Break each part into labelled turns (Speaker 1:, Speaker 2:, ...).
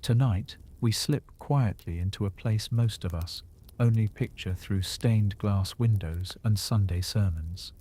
Speaker 1: Tonight, we slip quietly into a place most of us only picture through stained glass windows and Sunday sermons.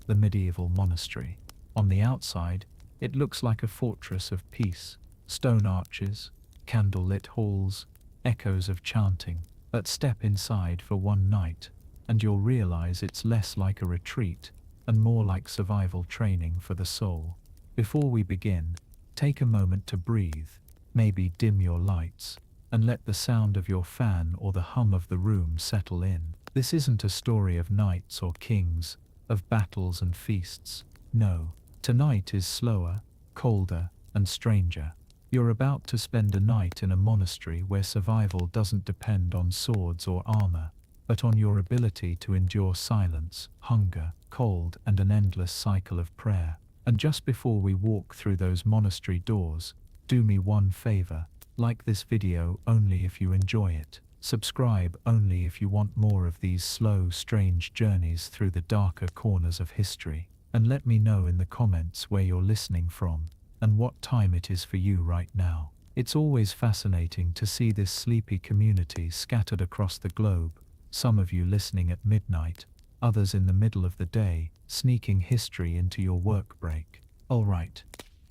Speaker 1: The medieval monastery. On the outside, it looks like a fortress of peace, stone arches, candle-lit halls, echoes of chanting. But step inside for one night, and you'll realize it's less like a retreat and more like survival training for the soul. Before we begin, take a moment to breathe, maybe dim your lights, and let the sound of your fan or the hum of the room settle in. This isn't a story of knights or kings, of battles and feasts. No, tonight is slower, colder, and stranger. You're about to spend a night in a monastery where survival doesn't depend on swords or armor, but on your ability to endure silence, hunger, cold, and an endless cycle of prayer. And just before we walk through those monastery doors, do me one favor, like this video only if you enjoy it. Subscribe only if you want more of these slow, strange journeys through the darker corners of history. And let me know in the comments where you're listening from, and what time it is for you right now. It's always fascinating to see this sleepy community scattered across the globe, some of you listening at midnight, others in the middle of the day, sneaking history into your work break. Alright,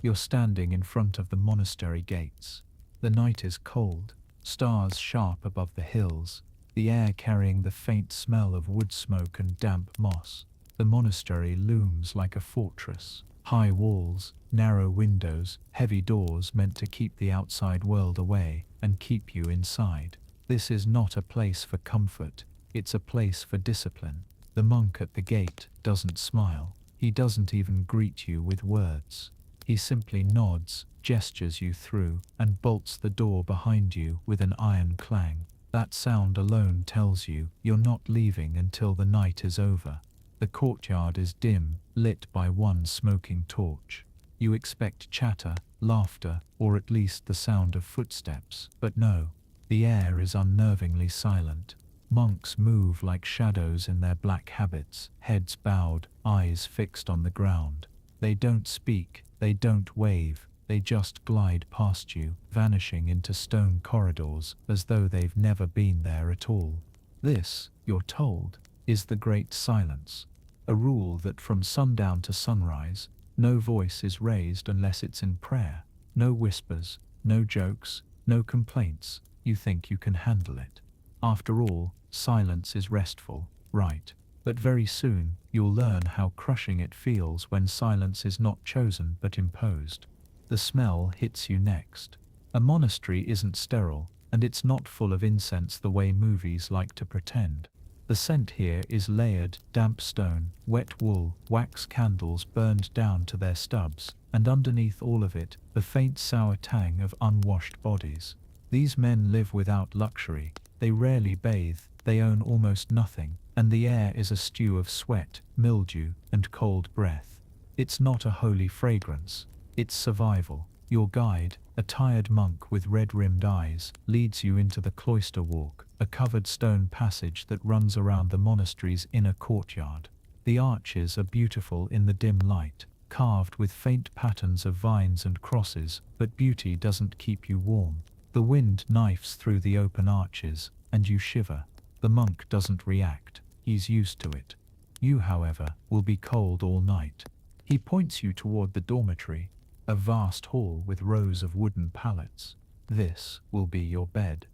Speaker 1: you're standing in front of the monastery gates. The night is cold, stars sharp above the hills, the air carrying the faint smell of wood smoke and damp moss. The monastery looms like a fortress. High walls, narrow windows, heavy doors meant to keep the outside world away and keep you inside. This is not a place for comfort, it's a place for discipline. The monk at the gate doesn't smile. He doesn't even greet you with words. He simply nods, gestures you through, and bolts the door behind you with an iron clang. That sound alone tells you you're not leaving until the night is over. The courtyard is dim, lit by one smoking torch. You expect chatter, laughter, or at least the sound of footsteps. But no, the air is unnervingly silent. Monks move like shadows in their black habits, heads bowed, eyes fixed on the ground. They don't speak, they don't wave, they just glide past you, vanishing into stone corridors as though they've never been there at all. This, you're told, is the Great Silence, a rule that from sundown to sunrise, no voice is raised unless it's in prayer. No whispers, no jokes, no complaints. You think you can handle it. After all, silence is restful, right? But very soon, you'll learn how crushing it feels when silence is not chosen but imposed. The smell hits you next. A monastery isn't sterile, and it's not full of incense the way movies like to pretend. The scent here is layered, damp stone, wet wool, wax candles burned down to their stubs, and underneath all of it, the faint sour tang of unwashed bodies. These men live without luxury. They rarely bathe, they own almost nothing, and the air is a stew of sweat, mildew, and cold breath. It's not a holy fragrance. It's survival. Your guide, a tired monk with red-rimmed eyes, leads you into the cloister walk, a covered stone passage that runs around the monastery's inner courtyard. The arches are beautiful in the dim light, carved with faint patterns of vines and crosses, but beauty doesn't keep you warm. The wind knifes through the open arches, and you shiver. The monk doesn't react. He's used to it. You, however, will be cold all night. He points you toward the dormitory, a vast hall with rows of wooden pallets. This will be your bed.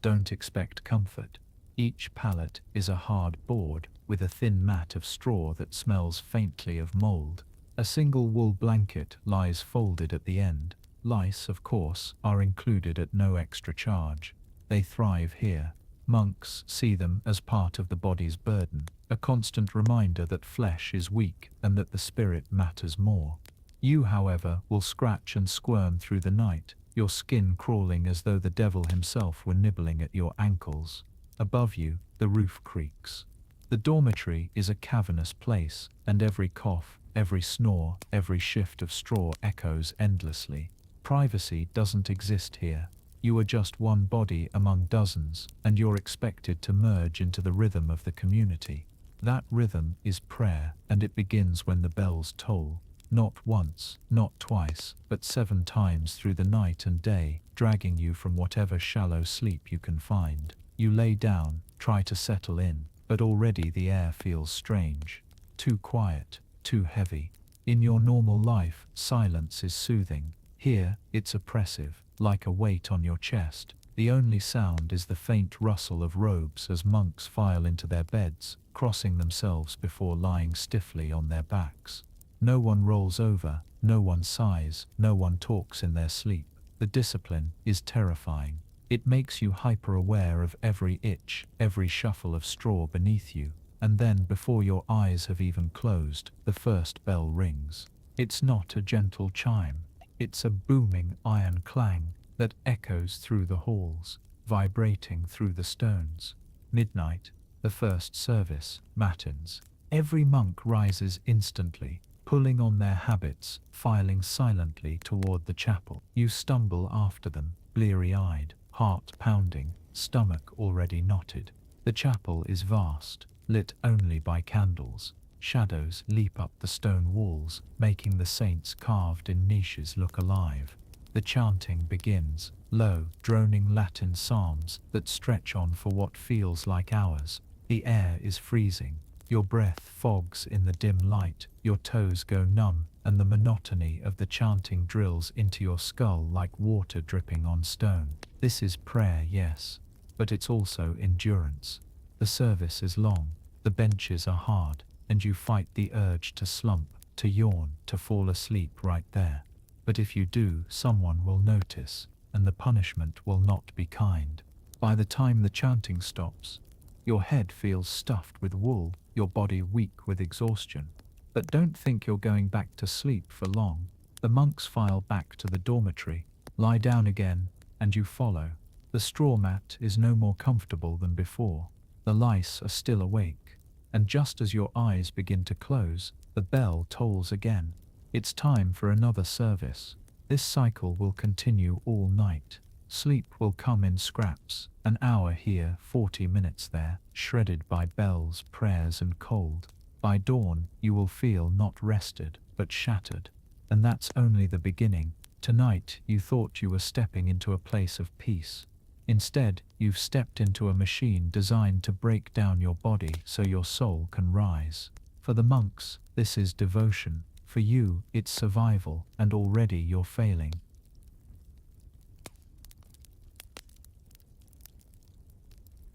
Speaker 1: Don't expect comfort. Each pallet is a hard board with a thin mat of straw that smells faintly of mold. A single wool blanket lies folded at the end. Lice, of course, are included at no extra charge. They thrive here. Monks see them as part of the body's burden, a constant reminder that flesh is weak and that the spirit matters more. You, however, will scratch and squirm through the night, your skin crawling as though the devil himself were nibbling at your ankles. Above you, the roof creaks. The dormitory is a cavernous place, and every cough, every snore, every shift of straw echoes endlessly. Privacy doesn't exist here. You are just one body among dozens, and you're expected to merge into the rhythm of the community. That rhythm is prayer, and it begins when the bells toll. not once, not twice, but 7 times through the night and day, dragging you from whatever shallow sleep you can find. You lay down, try to settle in, but already the air feels strange. Too quiet, too heavy. In your normal life, silence is soothing. Here, it's oppressive, like a weight on your chest. The only sound is the faint rustle of robes as monks file into their beds, crossing themselves before lying stiffly on their backs. No one rolls over, no one sighs, no one talks in their sleep. The discipline is terrifying. It makes you hyper-aware of every itch, every shuffle of straw beneath you, and then before your eyes have even closed, the first bell rings. It's not a gentle chime. It's a booming iron clang that echoes through the halls, vibrating through the stones. Midnight, the first service, matins. Every monk rises instantly, pulling on their habits, filing silently toward the chapel. You stumble after them, bleary-eyed, heart pounding, stomach already knotted. The chapel is vast, lit only by candles. Shadows leap up the stone walls, making the saints carved in niches look alive. The chanting begins, low, droning Latin psalms that stretch on for what feels like hours. The air is freezing. Your breath fogs in the dim light, your toes go numb, and the monotony of the chanting drills into your skull like water dripping on stone. This is prayer, yes, but it's also endurance. The service is long, the benches are hard, and you fight the urge to slump, to yawn, to fall asleep right there. But if you do, someone will notice, and the punishment will not be kind. By the time the chanting stops, your head feels stuffed with wool, your body weak with exhaustion. But don't think you're going back to sleep for long. The monks file back to the dormitory, lie down again, and you follow. The straw mat is no more comfortable than before. The lice are still awake, and just as your eyes begin to close, the bell tolls again. It's time for another service. This cycle will continue all night. Sleep will come in scraps, an hour here, 40 minutes there, shredded by bells, prayers and cold. By dawn, you will feel not rested, but shattered. And that's only the beginning. Tonight, you thought you were stepping into a place of peace. Instead, you've stepped into a machine designed to break down your body so your soul can rise. For the monks, this is devotion. For you, it's survival, and already you're failing.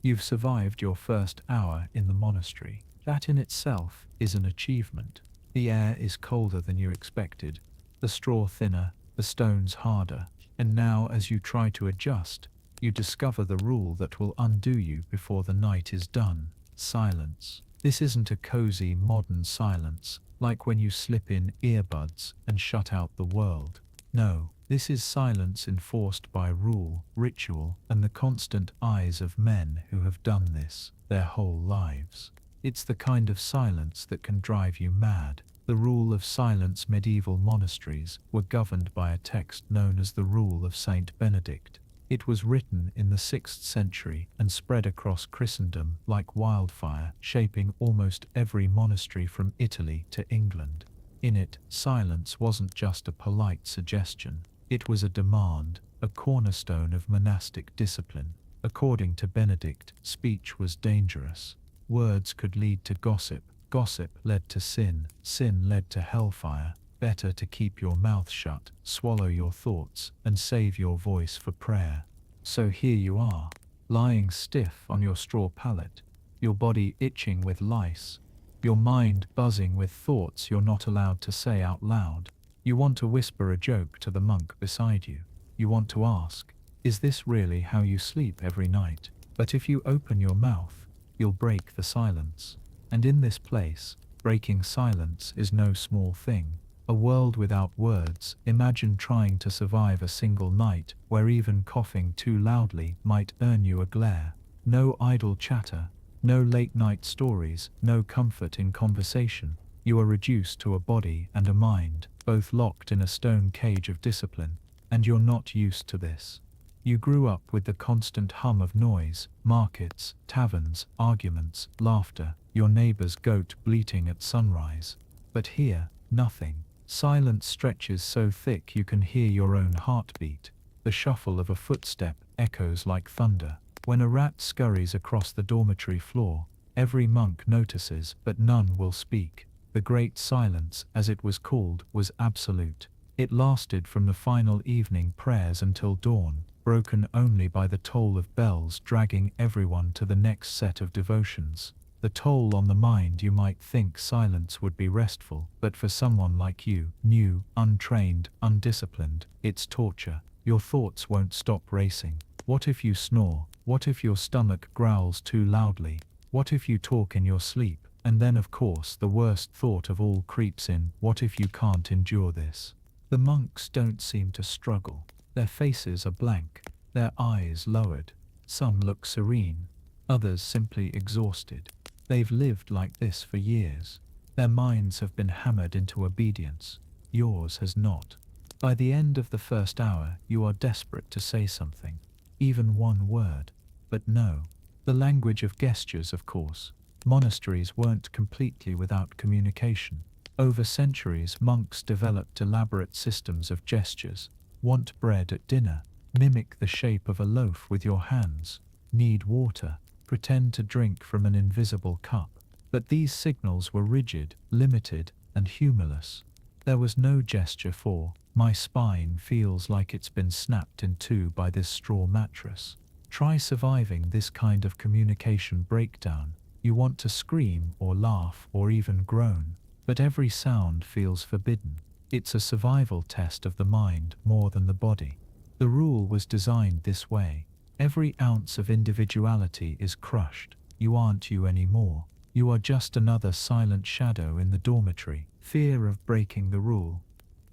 Speaker 1: You've survived your first hour in the monastery. That in itself is an achievement. The air is colder than you expected, the straw thinner, the stones harder, and now as you try to adjust, you discover the rule that will undo you before the night is done: silence. This isn't a cozy modern silence, like when you slip in earbuds and shut out the world. No, this is silence enforced by rule, ritual, and the constant eyes of men who have done this their whole lives. It's the kind of silence that can drive you mad. The rule of silence. Medieval monasteries were governed by a text known as the Rule of Saint Benedict. It was written in the 6th century and spread across Christendom like wildfire, shaping almost every monastery from Italy to England. In it, silence wasn't just a polite suggestion. It was a demand, a cornerstone of monastic discipline. According to Benedict, speech was dangerous. Words could lead to gossip. Gossip led to sin. Sin led to hellfire. Better to keep your mouth shut, swallow your thoughts, and save your voice for prayer. So here you are, lying stiff on your straw pallet, your body itching with lice, your mind buzzing with thoughts you're not allowed to say out loud. You want to whisper a joke to the monk beside you. You want to ask, is this really how you sleep every night? But if you open your mouth, you'll break the silence. And in this place, breaking silence is no small thing. A world without words. Imagine trying to survive a single night where even coughing too loudly might earn you a glare. No idle chatter, no late-night stories, no comfort in conversation. You are reduced to a body and a mind, both locked in a stone cage of discipline, and you're not used to this. You grew up with the constant hum of noise, markets, taverns, arguments, laughter, your neighbor's goat bleating at sunrise. But here, nothing. Silence stretches so thick you can hear your own heartbeat. The shuffle of a footstep echoes like thunder. When a rat scurries across the dormitory floor, every monk notices, but none will speak. The great silence, as it was called, was absolute. It lasted from the final evening prayers until dawn, broken only by the toll of bells dragging everyone to the next set of devotions. The toll on the mind. You might think silence would be restful, but for someone like you, new, untrained, undisciplined, it's torture. Your thoughts won't stop racing. What if you snore? What if your stomach growls too loudly? What if you talk in your sleep? And then of course the worst thought of all creeps in: what if you can't endure this? The monks don't seem to struggle. Their faces are blank, their eyes lowered. Some look serene, others simply exhausted. They've lived like this for years. Their minds have been hammered into obedience. Yours has not. By the end of the first hour, you are desperate to say something, even one word. But no. The language of gestures, of course. Monasteries weren't completely without communication. Over centuries, monks developed elaborate systems of gestures. Want bread at dinner? Mimic the shape of a loaf with your hands. Need water? Pretend to drink from an invisible cup. But these signals were rigid, limited, and humorless. There was no gesture for, "My spine feels like it's been snapped in two by this straw mattress." Try surviving this kind of communication breakdown. You want to scream or laugh or even groan, but every sound feels forbidden. It's a survival test of the mind more than the body. The rule was designed this way. Every ounce of individuality is crushed. You aren't you anymore. You are just another silent shadow in the dormitory. Fear of breaking the rule.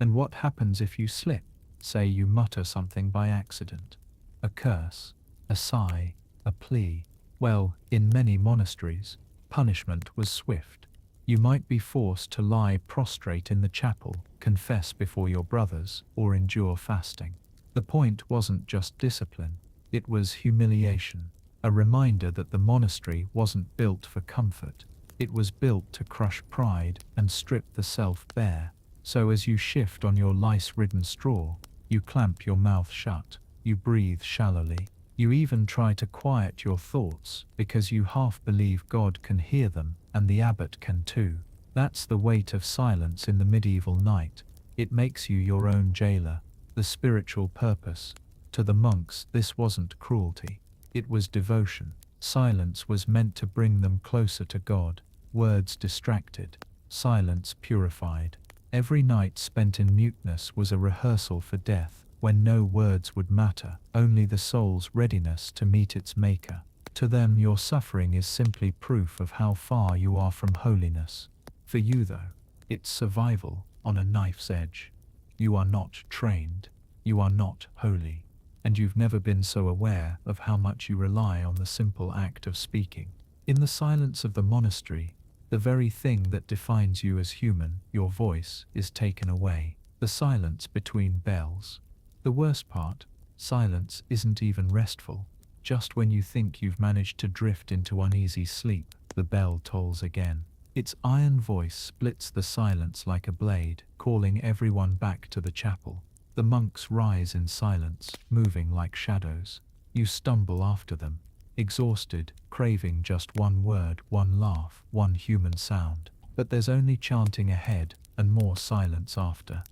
Speaker 1: And what happens if you slip? Say you mutter something by accident. A curse, a sigh, a plea. Well, in many monasteries, punishment was swift. You might be forced to lie prostrate in the chapel, confess before your brothers, or endure fasting. The point wasn't just discipline. It was humiliation, a reminder that the monastery wasn't built for comfort. It was built to crush pride and strip the self bare. So as you shift on your lice-ridden straw, you clamp your mouth shut, you breathe shallowly, you even try to quiet your thoughts because you half believe God can hear them and the abbot can too. That's the weight of silence in the medieval night. It makes you your own jailer, the spiritual purpose. To the monks, this wasn't cruelty. It was devotion. Silence was meant to bring them closer to God. Words distracted. Silence purified. Every night spent in muteness was a rehearsal for death, when no words would matter, only the soul's readiness to meet its maker. To them, your suffering is simply proof of how far you are from holiness. For you, though, it's survival on a knife's edge. You are not trained. You are not holy. And you've never been so aware of how much you rely on the simple act of speaking. In the silence of the monastery, the very thing that defines you as human, your voice, is taken away. The silence between bells. The worst part, silence isn't even restful. Just when you think you've managed to drift into uneasy sleep, the bell tolls again. Its iron voice splits the silence like a blade, calling everyone back to the chapel. The monks rise in silence, moving like shadows. You stumble after them, exhausted, craving just one word, one laugh, one human sound. But there's only chanting ahead, and more silence after.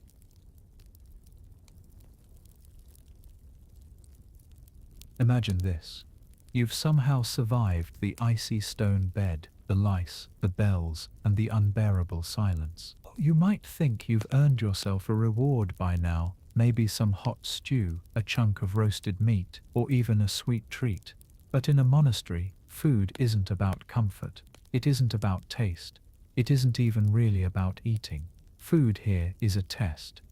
Speaker 1: Imagine this. You've somehow survived the icy stone bed, the lice, the bells, and the unbearable silence. You might think you've earned yourself a reward by now, maybe some hot stew, a chunk of roasted meat, or even a sweet treat. But in a monastery, food isn't about comfort. It isn't about taste. It isn't even really about eating. Food here is a test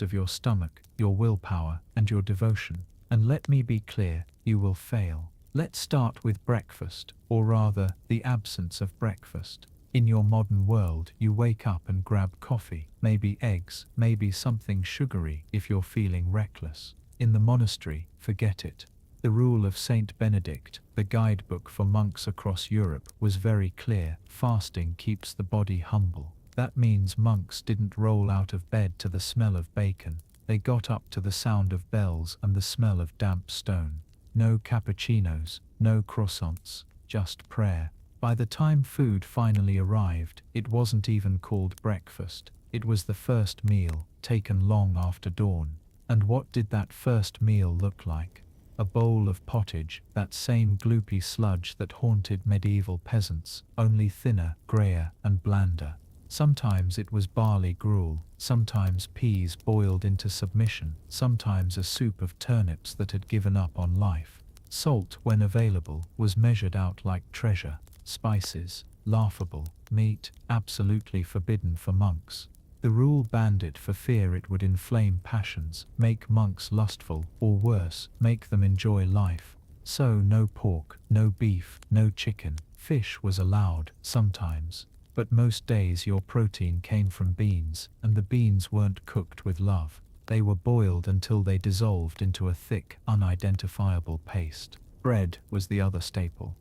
Speaker 1: of your stomach, your willpower, and your devotion. And let me be clear, you will fail. Let's start with breakfast, or rather, the absence of breakfast. In your modern world, you wake up and grab coffee, maybe eggs, maybe something sugary if you're feeling reckless. In the monastery, forget it. The rule of Saint Benedict, the guidebook for monks across Europe, was very clear. Fasting keeps the body humble. That means monks didn't roll out of bed to the smell of bacon. They got up to the sound of bells and the smell of damp stone. No cappuccinos, no croissants, just prayer. By the time food finally arrived, it wasn't even called breakfast. It was the first meal, taken long after dawn. And what did that first meal look like? A bowl of pottage, that same gloopy sludge that haunted medieval peasants, only thinner, greyer, and blander. Sometimes it was barley gruel, sometimes peas boiled into submission, sometimes a soup of turnips that had given up on life. Salt, when available, was measured out like treasure. Spices, laughable. Meat, absolutely forbidden for monks. The rule banned it for fear it would inflame passions, make monks lustful, or worse, make them enjoy life. So no pork, no beef, no chicken. Fish was allowed, sometimes. But most days your protein came from beans, and the beans weren't cooked with love. They were boiled until they dissolved into a thick, unidentifiable paste. Bread was the other staple.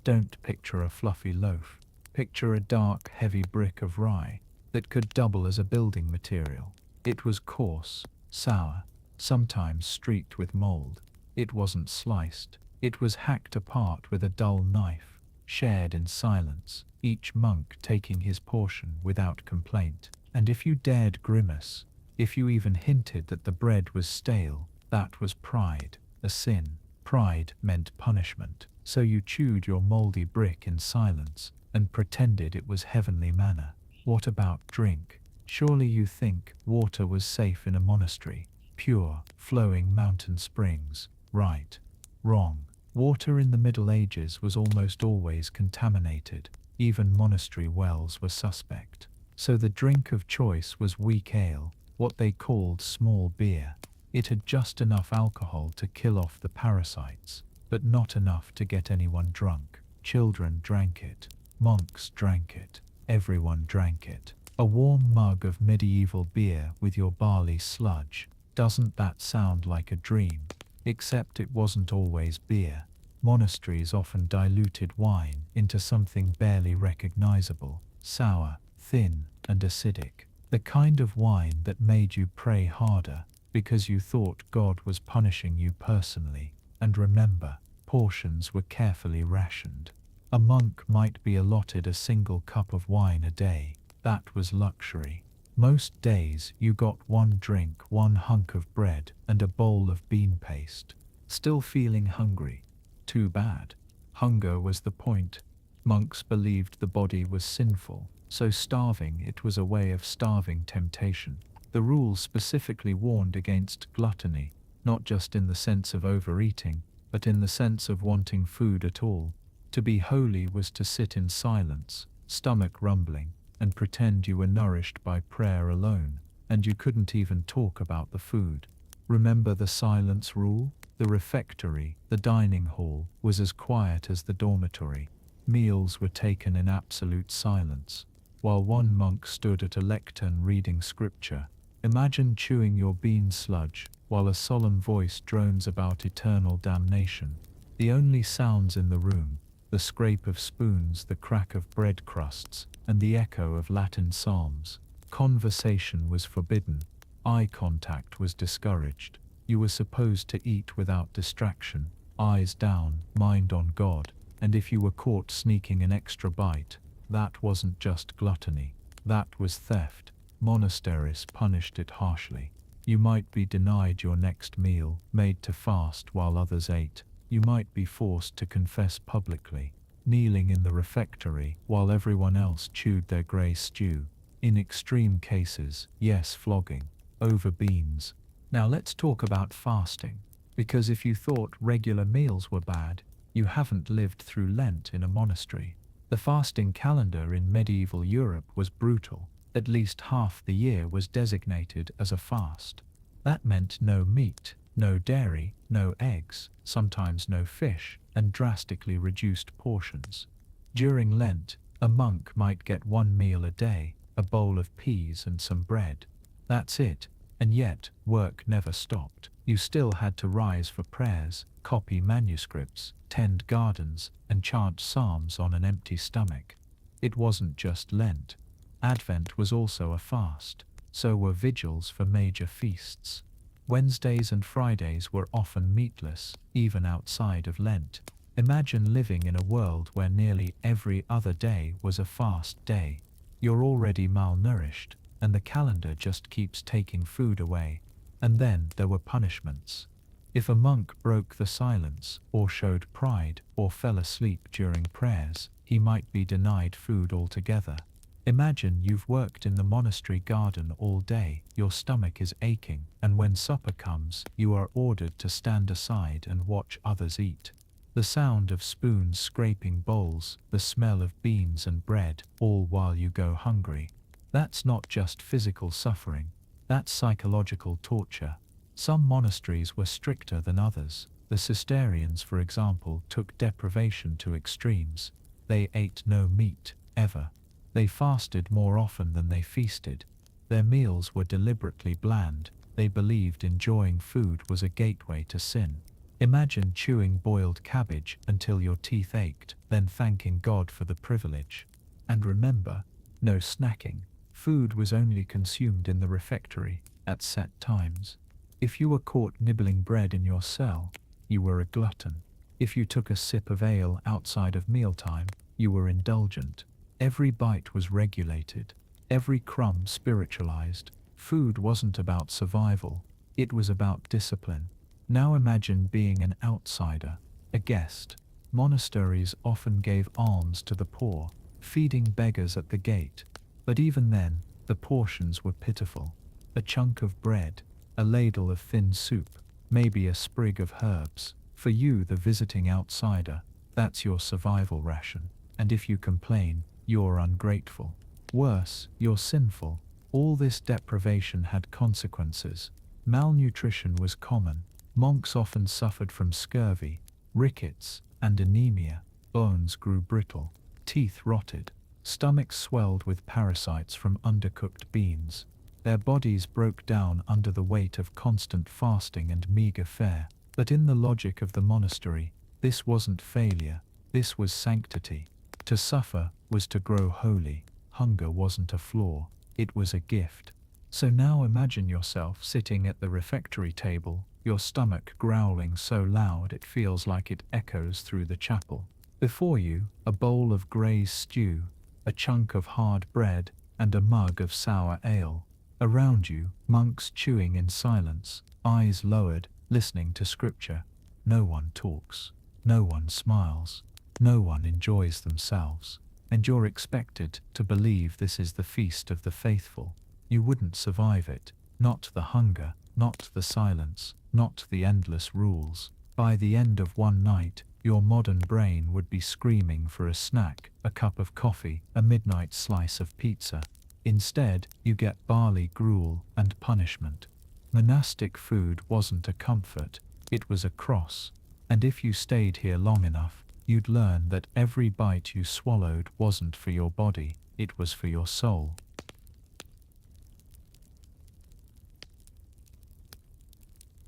Speaker 1: Don't picture a fluffy loaf. Picture a dark, heavy brick of rye that could double as a building material. It was coarse, sour, sometimes streaked with mold. It wasn't sliced. It was hacked apart with a dull knife, shared in silence, each monk taking his portion without complaint. And if you dared grimace, if you even hinted that the bread was stale, that was pride, a sin. Pride meant punishment. So you chewed your moldy brick in silence and pretended it was heavenly manna. What about drink? Surely you think water was safe in a monastery. Pure, flowing mountain springs. Right. Wrong. Water in the Middle Ages was almost always contaminated. Even monastery wells were suspect. So the drink of choice was weak ale, what they called small beer. It had just enough alcohol to kill off the parasites, but not enough to get anyone drunk. Children drank it. Monks drank it. Everyone drank it. A warm mug of medieval beer with your barley sludge. Doesn't that sound like a dream? Except it wasn't always beer. Monasteries often diluted wine into something barely recognizable, sour, thin, and acidic. The kind of wine that made you pray harder because you thought God was punishing you personally. And remember, portions were carefully rationed. A monk might be allotted a single cup of wine a day. That was luxury. Most days you got one drink, one hunk of bread, and a bowl of bean paste. Still feeling hungry? Too bad. Hunger was the point. Monks believed the body was sinful, so starving it was a way of starving temptation. The rules specifically warned against gluttony, not just in the sense of overeating, but in the sense of wanting food at all. To be holy was to sit in silence, stomach rumbling, and pretend you were nourished by prayer alone, and you couldn't even talk about the food. Remember the silence rule? The refectory, the dining hall, was as quiet as the dormitory. Meals were taken in absolute silence, while one monk stood at a lectern reading scripture. Imagine chewing your bean sludge, while a solemn voice drones about eternal damnation. The only sounds in the room, the scrape of spoons, the crack of bread crusts, and the echo of Latin psalms. Conversation was forbidden. Eye contact was discouraged. You were supposed to eat without distraction, eyes down, mind on God, and if you were caught sneaking an extra bite, that wasn't just gluttony, that was theft. Monasteries punished it harshly. You might be denied your next meal, made to fast while others ate. You might be forced to confess publicly, kneeling in the refectory while everyone else chewed their grey stew. In extreme cases, yes, flogging, over beans. Now let's talk about fasting, because if you thought regular meals were bad, you haven't lived through Lent in a monastery. The fasting calendar in medieval Europe was brutal. At least half the year was designated as a fast. That meant no meat, no dairy, no eggs, sometimes no fish, and drastically reduced portions. During Lent, a monk might get one meal a day, a bowl of peas and some bread. That's it, and yet work never stopped. You still had to rise for prayers, copy manuscripts, tend gardens, and chant psalms on an empty stomach. It wasn't just Lent. Advent was also a fast, so were vigils for major feasts. Wednesdays and Fridays were often meatless, even outside of Lent. Imagine living in a world where nearly every other day was a fast day. You're already malnourished, and the calendar just keeps taking food away. And then there were punishments. If a monk broke the silence, or showed pride, or fell asleep during prayers, he might be denied food altogether. Imagine you've worked in the monastery garden all day, your stomach is aching, and when supper comes, you are ordered to stand aside and watch others eat. The sound of spoons scraping bowls, the smell of beans and bread, all while you go hungry. That's not just physical suffering, that's psychological torture. Some monasteries were stricter than others. The Cistercians, for example, took deprivation to extremes. They ate no meat, ever. They fasted more often than they feasted. Their meals were deliberately bland. They believed enjoying food was a gateway to sin. Imagine chewing boiled cabbage until your teeth ached, then thanking God for the privilege. And remember, no snacking. Food was only consumed in the refectory, at set times. If you were caught nibbling bread in your cell, you were a glutton. If you took a sip of ale outside of mealtime, you were indulgent. Every bite was regulated, every crumb spiritualized. Food wasn't about survival, it was about discipline. Now imagine being an outsider, a guest. Monasteries often gave alms to the poor, feeding beggars at the gate. But even then, the portions were pitiful. A chunk of bread, a ladle of thin soup, maybe a sprig of herbs. For you, the visiting outsider, that's your survival ration. And if you complain, you're ungrateful. Worse, you're sinful. All this deprivation had consequences. Malnutrition was common. Monks often suffered from scurvy, rickets, and anemia. Bones grew brittle, teeth rotted, stomachs swelled with parasites from undercooked beans. Their bodies broke down under the weight of constant fasting and meager fare. But in the logic of the monastery, this wasn't failure, this was sanctity. To suffer was to grow holy. Hunger wasn't a flaw, it was a gift. So now imagine yourself sitting at the refectory table, your stomach growling so loud it feels like it echoes through the chapel. Before you, a bowl of Gray's stew, a chunk of hard bread, and a mug of sour ale. Around you, monks chewing in silence, eyes lowered, listening to scripture. No one talks. No one smiles. No one enjoys themselves. And you're expected to believe this is the feast of the faithful. You wouldn't survive it. Not the hunger, not the silence, not the endless rules. By the end of one night, your modern brain would be screaming for a snack, a cup of coffee, a midnight slice of pizza. Instead, you get barley gruel and punishment. Monastic food wasn't a comfort, it was a cross. And if you stayed here long enough, you'd learn that every bite you swallowed wasn't for your body, it was for your soul.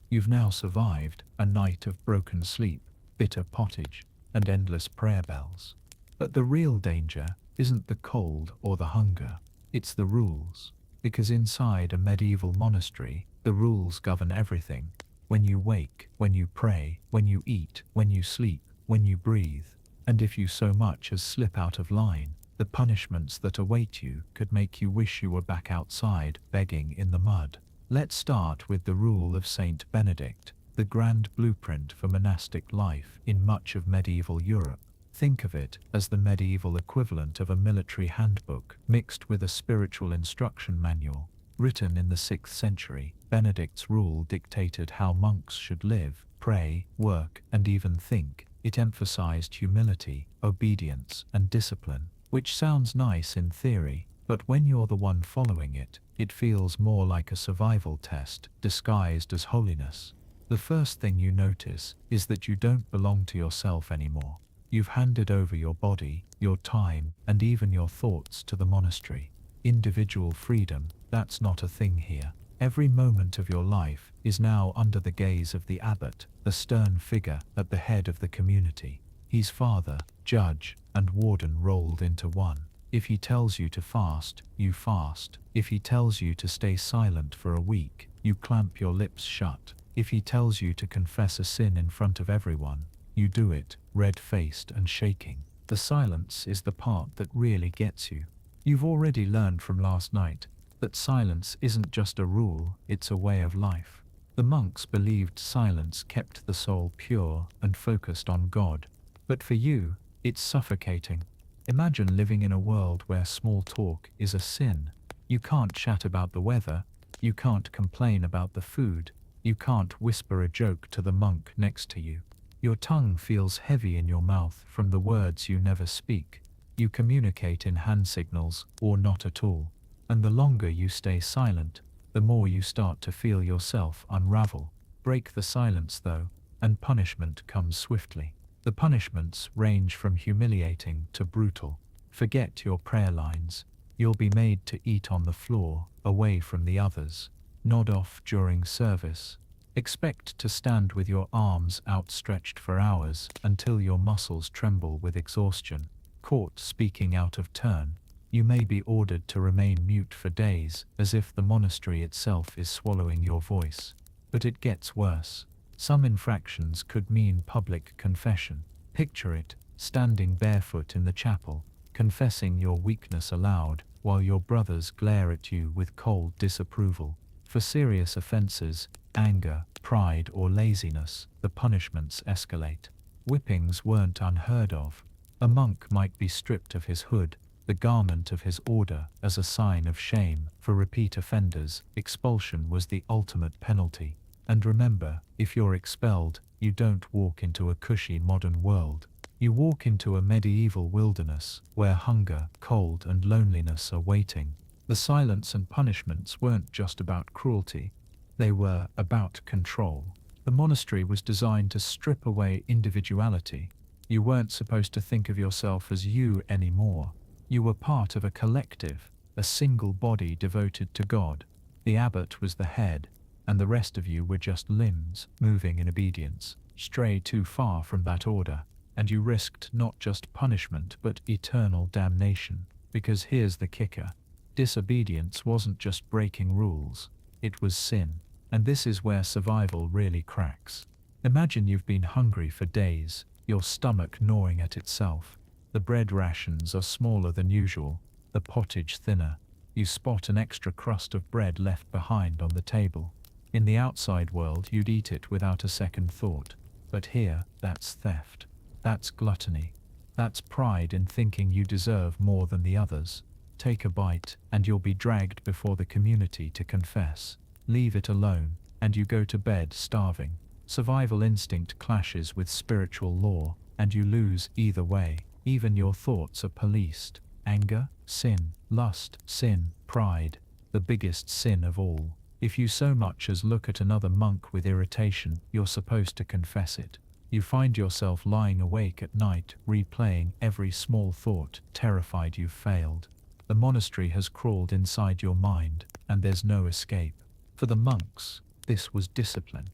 Speaker 1: You've now survived a night of broken sleep, bitter pottage, and endless prayer bells. But the real danger isn't the cold or the hunger, it's the rules. Because inside a medieval monastery, the rules govern everything. When you wake, when you pray, when you eat, when you sleep, when you breathe. And if you so much as slip out of line, the punishments that await you could make you wish you were back outside, begging in the mud. Let's start with the rule of Saint Benedict, the grand blueprint for monastic life in much of medieval Europe. Think of it as the medieval equivalent of a military handbook mixed with a spiritual instruction manual. Written in the 6th century, Benedict's rule dictated how monks should live, pray, work, and even think. It emphasized humility, obedience, and discipline, which sounds nice in theory, but when you're the one following it, it feels more like a survival test disguised as holiness. The first thing you notice is that you don't belong to yourself anymore. You've handed over your body, your time, and even your thoughts to the monastery. Individual freedom, that's not a thing here. Every moment of your life is now under the gaze of the abbot, the stern figure at the head of the community. He's father, judge, and warden rolled into one. If he tells you to fast, you fast. If he tells you to stay silent for a week, you clamp your lips shut. If he tells you to confess a sin in front of everyone, you do it, red-faced and shaking. The silence is the part that really gets you. You've already learned from last night that silence isn't just a rule, it's a way of life. The monks believed silence kept the soul pure and focused on God. But for you, it's suffocating. Imagine living in a world where small talk is a sin. You can't chat about the weather, you can't complain about the food, you can't whisper a joke to the monk next to you. Your tongue feels heavy in your mouth from the words you never speak. You communicate in hand signals or not at all. And the longer you stay silent, the more you start to feel yourself unravel. Break the silence though, and punishment comes swiftly. The punishments range from humiliating to brutal. Forget your prayer lines. You'll be made to eat on the floor, away from the others. Nod off during service. Expect to stand with your arms outstretched for hours until your muscles tremble with exhaustion. Caught speaking out of turn, you may be ordered to remain mute for days, as if the monastery itself is swallowing your voice. But it gets worse. Some infractions could mean public confession. Picture it, standing barefoot in the chapel, confessing your weakness aloud, while your brothers glare at you with cold disapproval. For serious offenses, anger, pride or laziness, the punishments escalate. Whippings weren't unheard of. A monk might be stripped of his hood, the garment of his order, as a sign of shame. For repeat offenders, expulsion was the ultimate penalty. And remember, if you're expelled, you don't walk into a cushy modern world. You walk into a medieval wilderness, where hunger, cold and loneliness are waiting. The silence and punishments weren't just about cruelty, they were about control. The monastery was designed to strip away individuality. You weren't supposed to think of yourself as you anymore. You were part of a collective, a single body devoted to God. The abbot was the head, and the rest of you were just limbs, moving in obedience. Stray too far from that order, and you risked not just punishment but eternal damnation. Because here's the kicker. Disobedience wasn't just breaking rules, it was sin. And this is where survival really cracks. Imagine you've been hungry for days, your stomach gnawing at itself. The bread rations are smaller than usual, the pottage thinner. You spot an extra crust of bread left behind on the table. In the outside world, you'd eat it without a second thought. But here, that's theft. That's gluttony. That's pride in thinking you deserve more than the others. Take a bite, and you'll be dragged before the community to confess. Leave it alone, and you go to bed starving. Survival instinct clashes with spiritual law, and you lose either way. Even your thoughts are policed. Anger, sin. Lust, sin. Pride, the biggest sin of all. If you so much as look at another monk with irritation, you're supposed to confess it. You find yourself lying awake at night, replaying every small thought, terrified you've failed. The monastery has crawled inside your mind, and there's no escape. For the monks, this was discipline.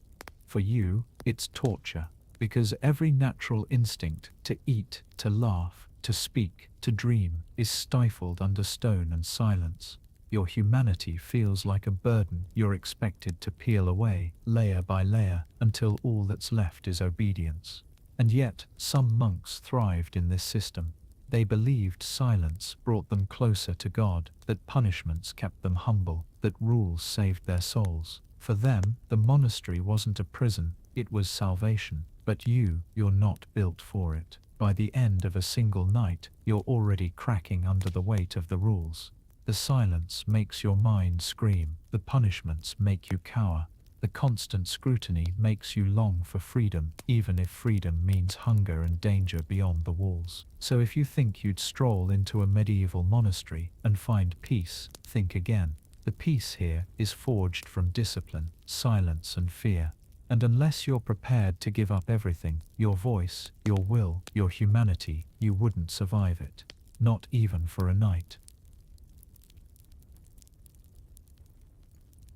Speaker 1: For you, it's torture, because every natural instinct to eat, to laugh, to speak, to dream is stifled under stone and silence. Your humanity feels like a burden you're expected to peel away, layer by layer, until all that's left is obedience. And yet, some monks thrived in this system. They believed silence brought them closer to God, that punishments kept them humble, that rules saved their souls. For them, the monastery wasn't a prison, it was salvation. But you're not built for it. By the end of a single night, you're already cracking under the weight of the rules. The silence makes your mind scream, the punishments make you cower. The constant scrutiny makes you long for freedom, even if freedom means hunger and danger beyond the walls. So if you think you'd stroll into a medieval monastery and find peace, think again. The peace here is forged from discipline, silence and fear. And unless you're prepared to give up everything, your voice, your will, your humanity, you wouldn't survive it. Not even for a night.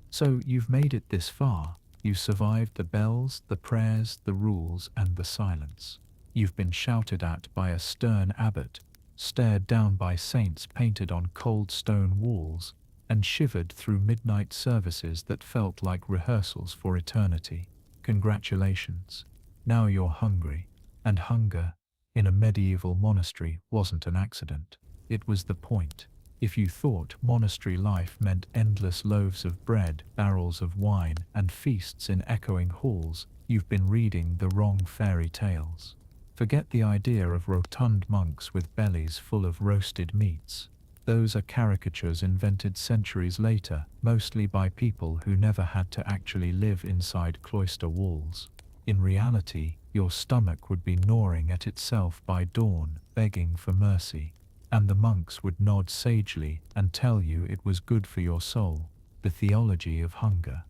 Speaker 1: So you've made it this far. You survived the bells, the prayers, the rules, and the silence. You've been shouted at by a stern abbot, stared down by saints painted on cold stone walls, and shivered through midnight services that felt like rehearsals for eternity. Congratulations. Now you're hungry. And hunger, in a medieval monastery, wasn't an accident. It was the point. If you thought monastery life meant endless loaves of bread, barrels of wine, and feasts in echoing halls, you've been reading the wrong fairy tales. Forget the idea of rotund monks with bellies full of roasted meats. Those are caricatures invented centuries later, mostly by people who never had to actually live inside cloister walls. In reality, your stomach would be gnawing at itself by dawn, begging for mercy. And the monks would nod sagely and tell you it was good for your soul. The theology of hunger.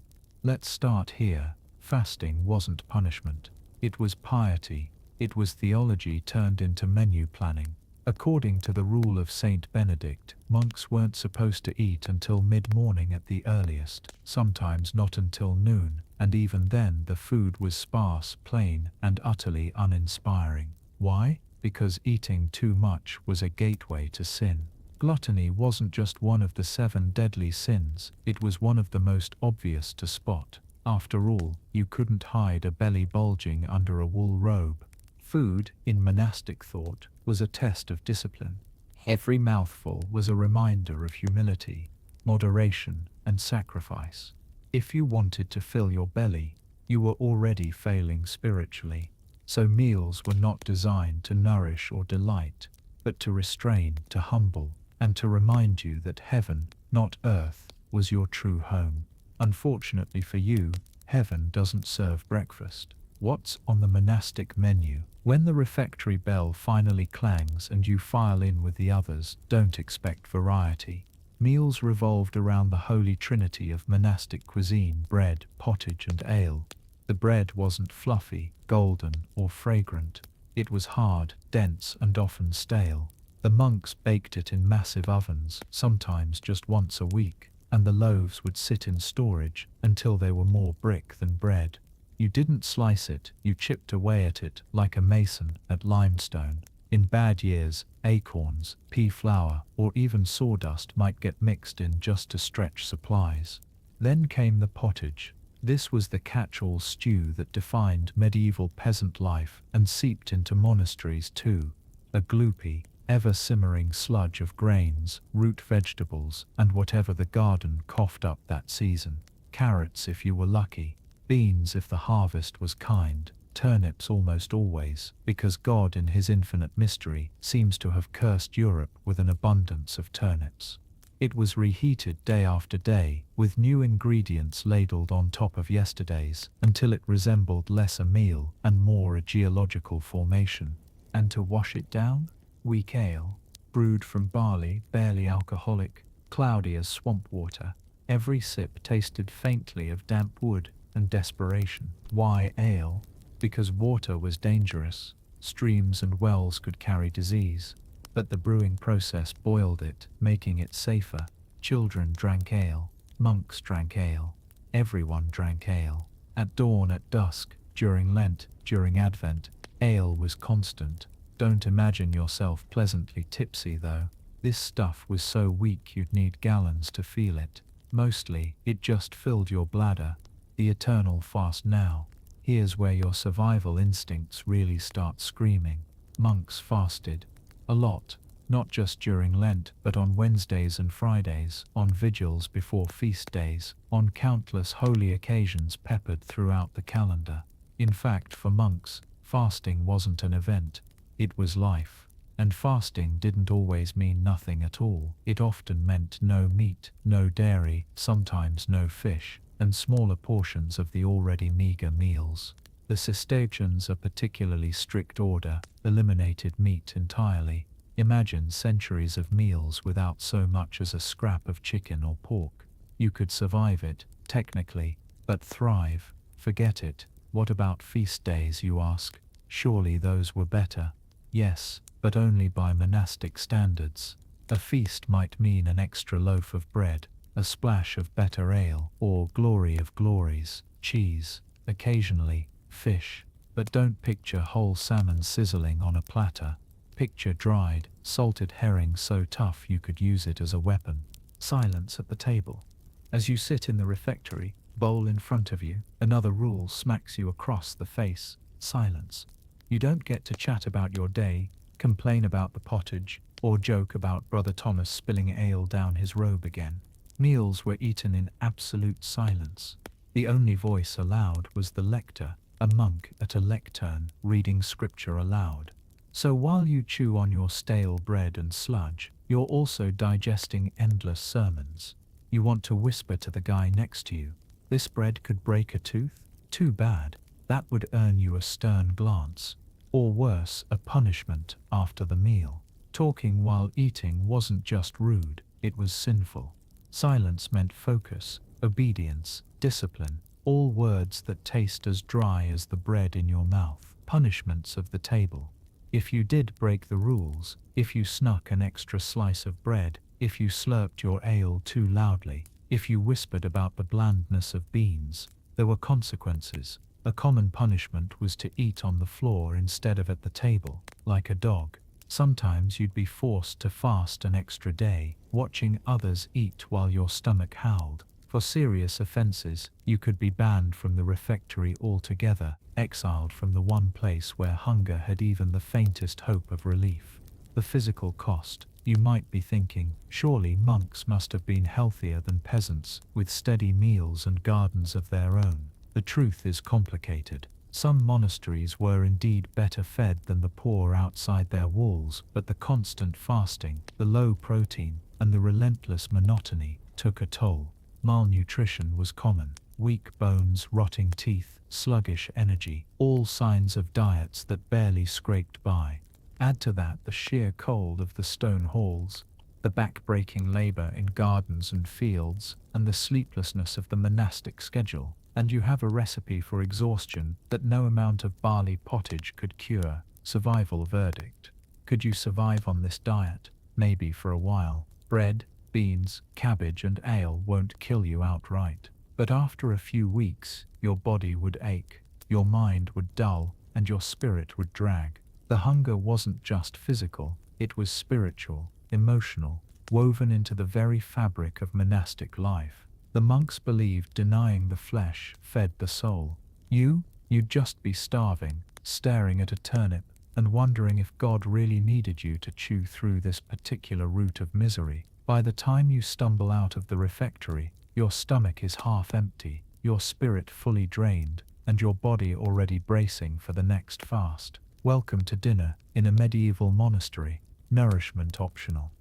Speaker 1: Let's start here. Fasting wasn't punishment. It was piety. It was theology turned into menu planning. According to the rule of Saint Benedict, monks weren't supposed to eat until mid-morning at the earliest, sometimes not until noon, and even then the food was sparse, plain, and utterly uninspiring. Why? Because eating too much was a gateway to sin. Gluttony wasn't just one of the 7 deadly sins, it was one of the most obvious to spot. After all, you couldn't hide a belly bulging under a wool robe. Food, in monastic thought, was a test of discipline. Every mouthful was a reminder of humility, moderation, and sacrifice. If you wanted to fill your belly, you were already failing spiritually. So meals were not designed to nourish or delight, but to restrain, to humble, and to remind you that heaven, not earth, was your true home. Unfortunately for you, heaven doesn't serve breakfast. What's on the monastic menu? When the refectory bell finally clangs and you file in with the others, don't expect variety. Meals revolved around the holy trinity of monastic cuisine: bread, pottage, and ale. The bread wasn't fluffy, golden, or fragrant. It was hard, dense, and often stale. The monks baked it in massive ovens, sometimes just once a week, and the loaves would sit in storage until they were more brick than bread. You didn't slice it, you chipped away at it like a mason at limestone. In bad years, acorns, pea flour, or even sawdust might get mixed in just to stretch supplies. Then came the pottage. This was the catch-all stew that defined medieval peasant life and seeped into monasteries too. A gloopy, ever-simmering sludge of grains, root vegetables, and whatever the garden coughed up that season. Carrots if you were lucky, beans if the harvest was kind, turnips almost always, because God in his infinite mystery seems to have cursed Europe with an abundance of turnips. It was reheated day after day, with new ingredients ladled on top of yesterday's, until it resembled less a meal and more a geological formation. And to wash it down? Weak ale, brewed from barley, barely alcoholic, cloudy as swamp water. Every sip tasted faintly of damp wood and desperation. Why ale? Because water was dangerous. Streams and wells could carry disease. But the brewing process boiled it, making it safer. Children drank ale. Monks drank ale. Everyone drank ale. At dawn, at dusk, during Lent, during Advent, ale was constant. Don't imagine yourself pleasantly tipsy though. This stuff was so weak you'd need gallons to feel it. Mostly, it just filled your bladder. The eternal fast now. Here's where your survival instincts really start screaming. Monks fasted. A lot. Not just during Lent, but on Wednesdays and Fridays, on vigils before feast days, on countless holy occasions peppered throughout the calendar. In fact, for monks, fasting wasn't an event. It was life. And fasting didn't always mean nothing at all. It often meant no meat, no dairy, sometimes no fish, and smaller portions of the already meager meals. The Cistercians, a particularly strict order, eliminated meat entirely. Imagine centuries of meals without so much as a scrap of chicken or pork. You could survive it, technically, but thrive? Forget it. What about feast days, you ask? Surely those were better. Yes, but only by monastic standards. A feast might mean an extra loaf of bread, a splash of better ale, or glory of glories, cheese, occasionally, fish. But don't picture whole salmon sizzling on a platter. Picture dried, salted herring so tough you could use it as a weapon. Silence at the table. As you sit in the refectory, bowl in front of you, another rule smacks you across the face: silence. You don't get to chat about your day, complain about the pottage, or joke about Brother Thomas spilling ale down his robe again. Meals were eaten in absolute silence. The only voice allowed was the lector, a monk at a lectern, reading scripture aloud. So while you chew on your stale bread and sludge, you're also digesting endless sermons. You want to whisper to the guy next to you, "This bread could break a tooth? Too bad." That would earn you a stern glance. Or worse, a punishment after the meal. Talking while eating wasn't just rude, it was sinful. Silence meant focus, obedience, discipline, all words that taste as dry as the bread in your mouth. Punishments of the table. If you did break the rules, if you snuck an extra slice of bread, if you slurped your ale too loudly, if you whispered about the blandness of beans, there were consequences. A common punishment was to eat on the floor instead of at the table, like a dog. Sometimes you'd be forced to fast an extra day, watching others eat while your stomach howled. For serious offenses, you could be banned from the refectory altogether, exiled from the one place where hunger had even the faintest hope of relief. The physical cost. You might be thinking, surely monks must have been healthier than peasants, with steady meals and gardens of their own. The truth is complicated. Some monasteries were indeed better fed than the poor outside their walls, but the constant fasting, the low protein, and the relentless monotony took a toll. Malnutrition was common. Weak bones, rotting teeth, sluggish energy, all signs of diets that barely scraped by. Add to that the sheer cold of the stone halls, the back-breaking labor in gardens and fields, and the sleeplessness of the monastic schedule, and you have a recipe for exhaustion that no amount of barley pottage could cure. Survival verdict. Could you survive on this diet? Maybe for a while. Bread, beans, cabbage, and ale won't kill you outright. But after a few weeks, your body would ache, your mind would dull, and your spirit would drag. The hunger wasn't just physical, it was spiritual, emotional, woven into the very fabric of monastic life. The monks believed denying the flesh fed the soul. You'd just be starving, staring at a turnip, and wondering if God really needed you to chew through this particular root of misery. By the time you stumble out of the refectory, your stomach is half empty, your spirit fully drained, and your body already bracing for the next fast. Welcome to dinner in a medieval monastery, nourishment optional.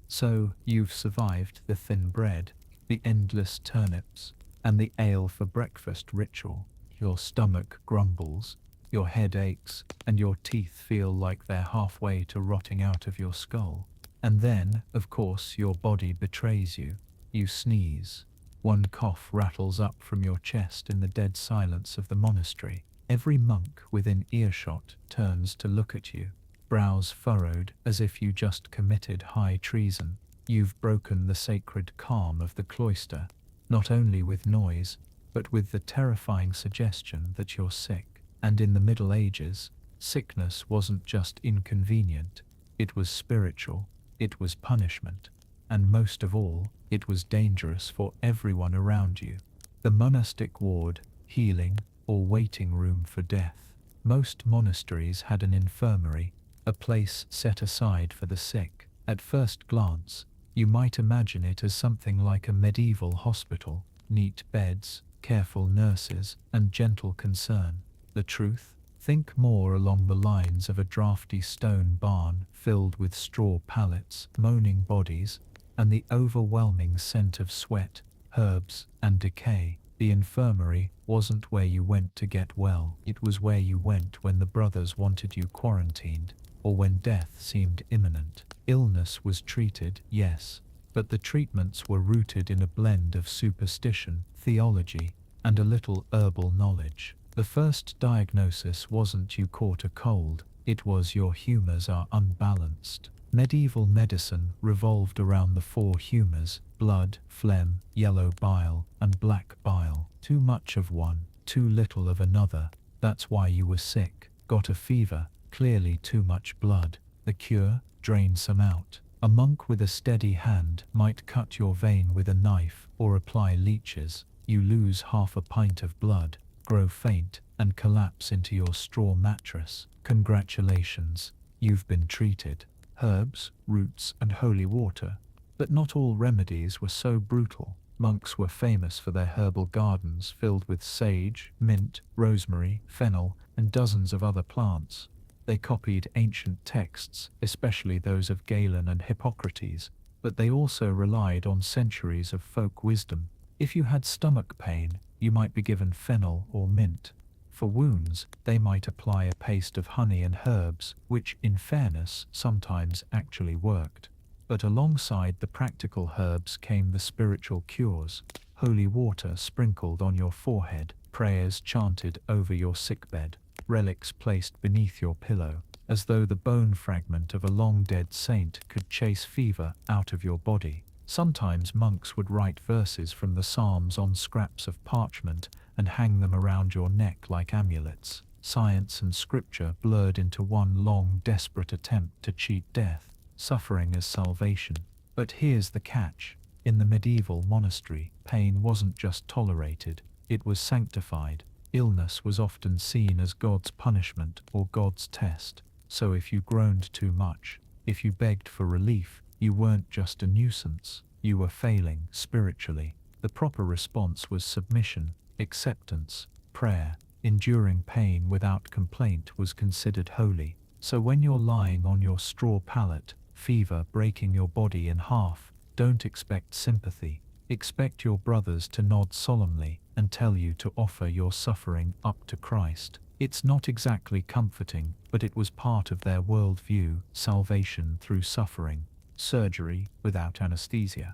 Speaker 1: So, you've survived the thin bread, the endless turnips, and the ale for breakfast ritual. Your stomach grumbles, your head aches, and your teeth feel like they're halfway to rotting out of your skull. And then, of course, your body betrays you. You sneeze. One cough rattles up from your chest in the dead silence of the monastery. Every monk within earshot turns to look at you, brows furrowed as if you just committed high treason. You've broken the sacred calm of the cloister, not only with noise, but with the terrifying suggestion that you're sick. And in the Middle Ages, sickness wasn't just inconvenient, it was spiritual, it was punishment, and most of all, it was dangerous for everyone around you. The monastic ward, healing, or waiting room for death. Most monasteries had an infirmary, a place set aside for the sick. At first glance, you might imagine it as something like a medieval hospital, neat beds, careful nurses, and gentle concern. The truth? Think more along the lines of a drafty stone barn filled with straw pallets, moaning bodies, and the overwhelming scent of sweat, herbs, and decay. The infirmary wasn't where you went to get well, it was where you went when the brothers wanted you quarantined, or when death seemed imminent. Illness was treated, yes, but the treatments were rooted in a blend of superstition, theology, and a little herbal knowledge. The first diagnosis wasn't you caught a cold, it was your humors are unbalanced. Medieval medicine revolved around the four humors: blood, phlegm, yellow bile, and black bile. Too much of one, too little of another, that's why you were sick. Got a fever, clearly too much blood. The cure? Drain some out. A monk with a steady hand might cut your vein with a knife or apply leeches. You lose half a pint of blood, grow faint, and collapse into your straw mattress. Congratulations, you've been treated. Herbs, roots, and holy water. But not all remedies were so brutal. Monks were famous for their herbal gardens filled with sage, mint, rosemary, fennel, and dozens of other plants. They copied ancient texts, especially those of Galen and Hippocrates, but they also relied on centuries of folk wisdom. If you had stomach pain, you might be given fennel or mint. For wounds, they might apply a paste of honey and herbs, which, in fairness, sometimes actually worked. But alongside the practical herbs came the spiritual cures. Holy water sprinkled on your forehead, prayers chanted over your sickbed, relics placed beneath your pillow, as though the bone fragment of a long-dead saint could chase fever out of your body. Sometimes monks would write verses from the Psalms on scraps of parchment and hang them around your neck like amulets. Science and scripture blurred into one long, desperate attempt to cheat death. Suffering as salvation. But here's the catch. In the medieval monastery, pain wasn't just tolerated, it was sanctified. Illness was often seen as God's punishment or God's test. So if you groaned too much, if you begged for relief, you weren't just a nuisance, you were failing spiritually. The proper response was submission, acceptance, prayer. Enduring pain without complaint was considered holy. So when you're lying on your straw pallet, fever breaking your body in half, don't expect sympathy. Expect your brothers to nod solemnly and tell you to offer your suffering up to Christ. It's not exactly comforting, but it was part of their worldview, salvation through suffering, surgery without anesthesia.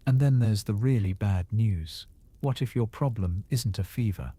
Speaker 1: And then there's the really bad news. What if your problem isn't a fever?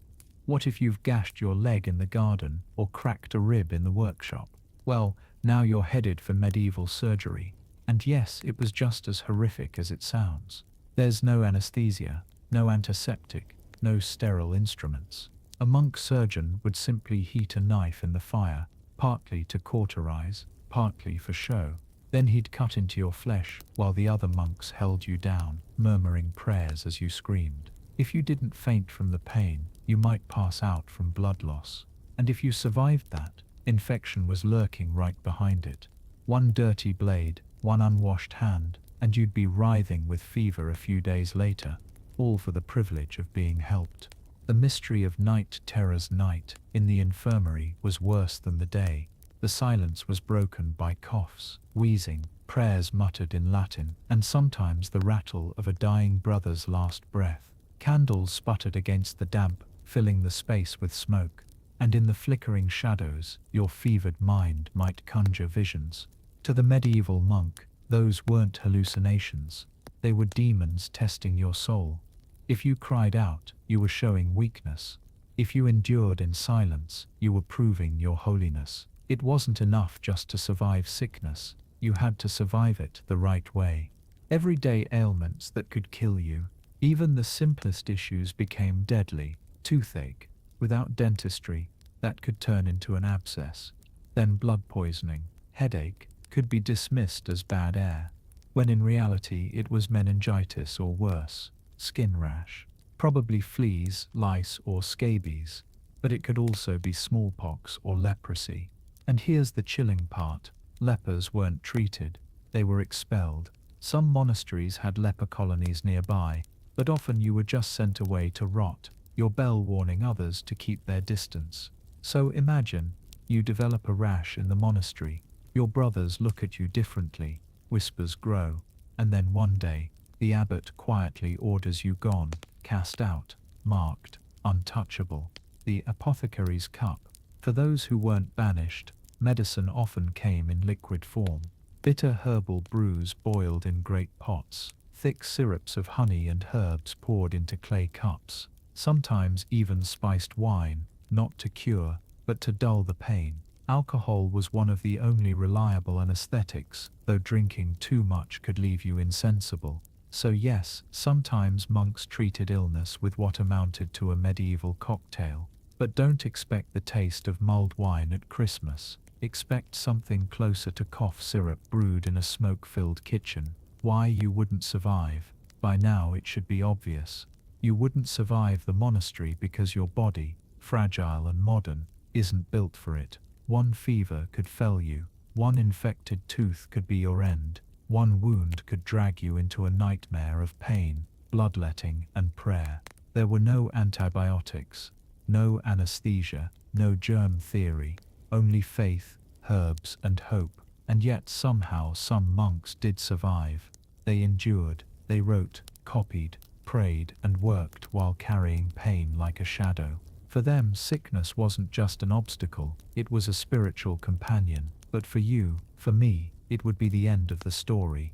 Speaker 1: What if you've gashed your leg in the garden or cracked a rib in the workshop? Well, now you're headed for medieval surgery. And yes, it was just as horrific as it sounds. There's no anesthesia, no antiseptic, no sterile instruments. A monk surgeon would simply heat a knife in the fire, partly to cauterize, partly for show. Then he'd cut into your flesh while the other monks held you down, murmuring prayers as you screamed. If you didn't faint from the pain, you might pass out from blood loss. And if you survived that, infection was lurking right behind it. One dirty blade, one unwashed hand, and you'd be writhing with fever a few days later, all for the privilege of being helped. The mystery of night terror's night in the infirmary was worse than the day. The silence was broken by coughs, wheezing, prayers muttered in Latin, and sometimes the rattle of a dying brother's last breath. Candles sputtered against the damp, filling the space with smoke. And in the flickering shadows, your fevered mind might conjure visions. To the medieval monk, those weren't hallucinations. They were demons testing your soul. If you cried out, you were showing weakness. If you endured in silence, you were proving your holiness. It wasn't enough just to survive sickness. You had to survive it the right way. Everyday ailments that could kill you. Even the simplest issues became deadly. Toothache. Without dentistry, that could turn into an abscess. Then blood poisoning, headache, could be dismissed as bad air, when in reality it was meningitis or worse, skin rash, probably fleas, lice or scabies, but it could also be smallpox or leprosy. And here's the chilling part, lepers weren't treated, they were expelled. Some monasteries had leper colonies nearby, but often you were just sent away to rot, your bell warning others to keep their distance. So imagine, you develop a rash in the monastery, your brothers look at you differently, whispers grow, and then one day, the abbot quietly orders you gone, cast out, marked, untouchable. The apothecary's cup. For those who weren't banished, medicine often came in liquid form. Bitter herbal brews boiled in great pots, thick syrups of honey and herbs poured into clay cups. Sometimes even spiced wine, not to cure, but to dull the pain. Alcohol was one of the only reliable anesthetics, though drinking too much could leave you insensible. So yes, sometimes monks treated illness with what amounted to a medieval cocktail. But don't expect the taste of mulled wine at Christmas. Expect something closer to cough syrup brewed in a smoke-filled kitchen. Why you wouldn't survive? By now it should be obvious. You wouldn't survive the monastery because your body, fragile and modern, isn't built for it. One fever could fell you. One infected tooth could be your end. One wound could drag you into a nightmare of pain, bloodletting, and prayer. There were no antibiotics, no anesthesia, no germ theory, only faith, herbs, and hope. And yet somehow some monks did survive. They endured, they wrote, copied, prayed, and worked while carrying pain like a shadow. For them, sickness wasn't just an obstacle, it was a spiritual companion. But for you, for me, it would be the end of the story.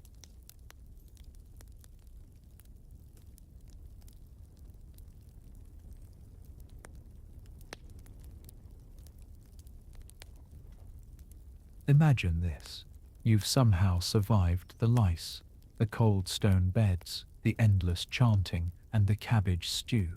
Speaker 1: Imagine this. You've somehow survived the lice, the cold stone beds, the endless chanting, and the cabbage stew.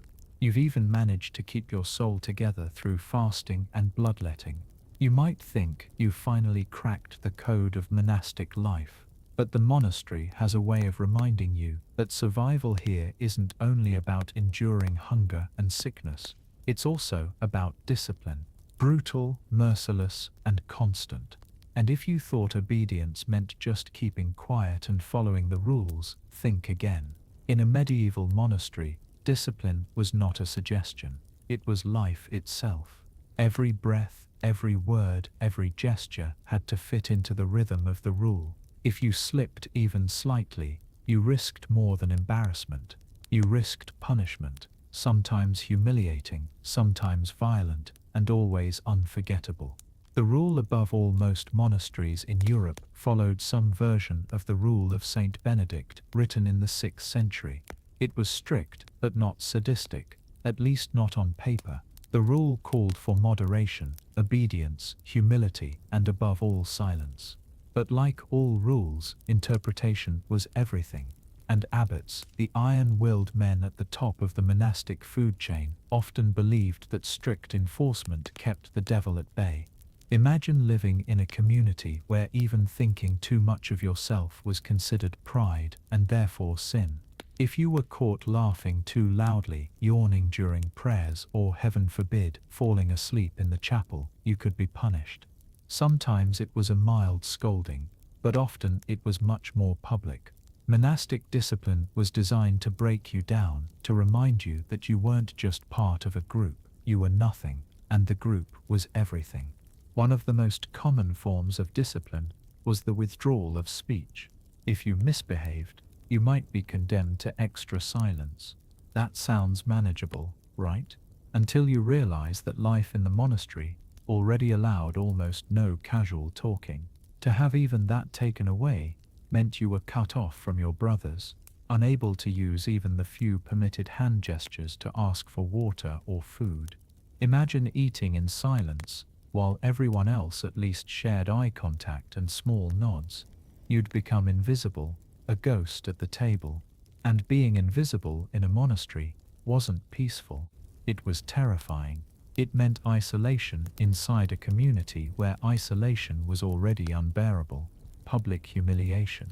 Speaker 1: You've even managed to keep your soul together through fasting and bloodletting. You might think you've finally cracked the code of monastic life. But the monastery has a way of reminding you that survival here isn't only about enduring hunger and sickness. It's also about discipline. Brutal, merciless, and constant. And if you thought obedience meant just keeping quiet and following the rules, think again. In a medieval monastery, discipline was not a suggestion. It was life itself. Every breath, every word, every gesture had to fit into the rhythm of the rule. If you slipped even slightly, you risked more than embarrassment. You risked punishment, sometimes humiliating, sometimes violent, and always unforgettable. The rule above all, most monasteries in Europe followed some version of the rule of Saint Benedict, written in the 6th century. It was strict, but not sadistic, at least not on paper. The rule called for moderation, obedience, humility, and above all, silence. But like all rules, interpretation was everything. And abbots, the iron-willed men at the top of the monastic food chain, often believed that strict enforcement kept the devil at bay. Imagine living in a community where even thinking too much of yourself was considered pride and therefore sin. If you were caught laughing too loudly, yawning during prayers, or heaven forbid, falling asleep in the chapel, you could be punished. Sometimes it was a mild scolding, but often it was much more public. Monastic discipline was designed to break you down, to remind you that you weren't just part of a group, you were nothing, and the group was everything. One of the most common forms of discipline was the withdrawal of speech. If you misbehaved, you might be condemned to extra silence. That sounds manageable, right? Until you realize that life in the monastery already allowed almost no casual talking. To have even that taken away meant you were cut off from your brothers, unable to use even the few permitted hand gestures to ask for water or food. Imagine eating in silence, while everyone else at least shared eye contact and small nods. You'd become invisible, a ghost at the table. And being invisible in a monastery wasn't peaceful. It was terrifying. It meant isolation inside a community where isolation was already unbearable, public humiliation.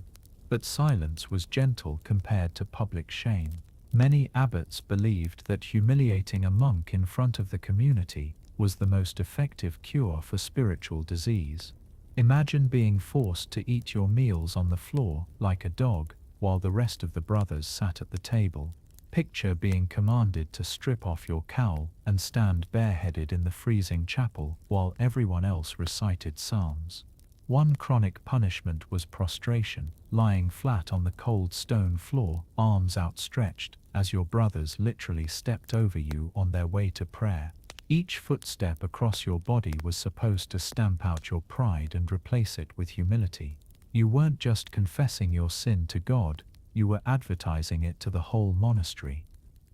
Speaker 1: But silence was gentle compared to public shame. Many abbots believed that humiliating a monk in front of the community was the most effective cure for spiritual disease. Imagine being forced to eat your meals on the floor like a dog, while the rest of the brothers sat at the table. Picture being commanded to strip off your cowl and stand bareheaded in the freezing chapel while everyone else recited psalms. One chronic punishment was prostration, lying flat on the cold stone floor, arms outstretched, as your brothers literally stepped over you on their way to prayer. Each footstep across your body was supposed to stamp out your pride and replace it with humility. You weren't just confessing your sin to God, you were advertising it to the whole monastery.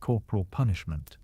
Speaker 1: Corporal punishment.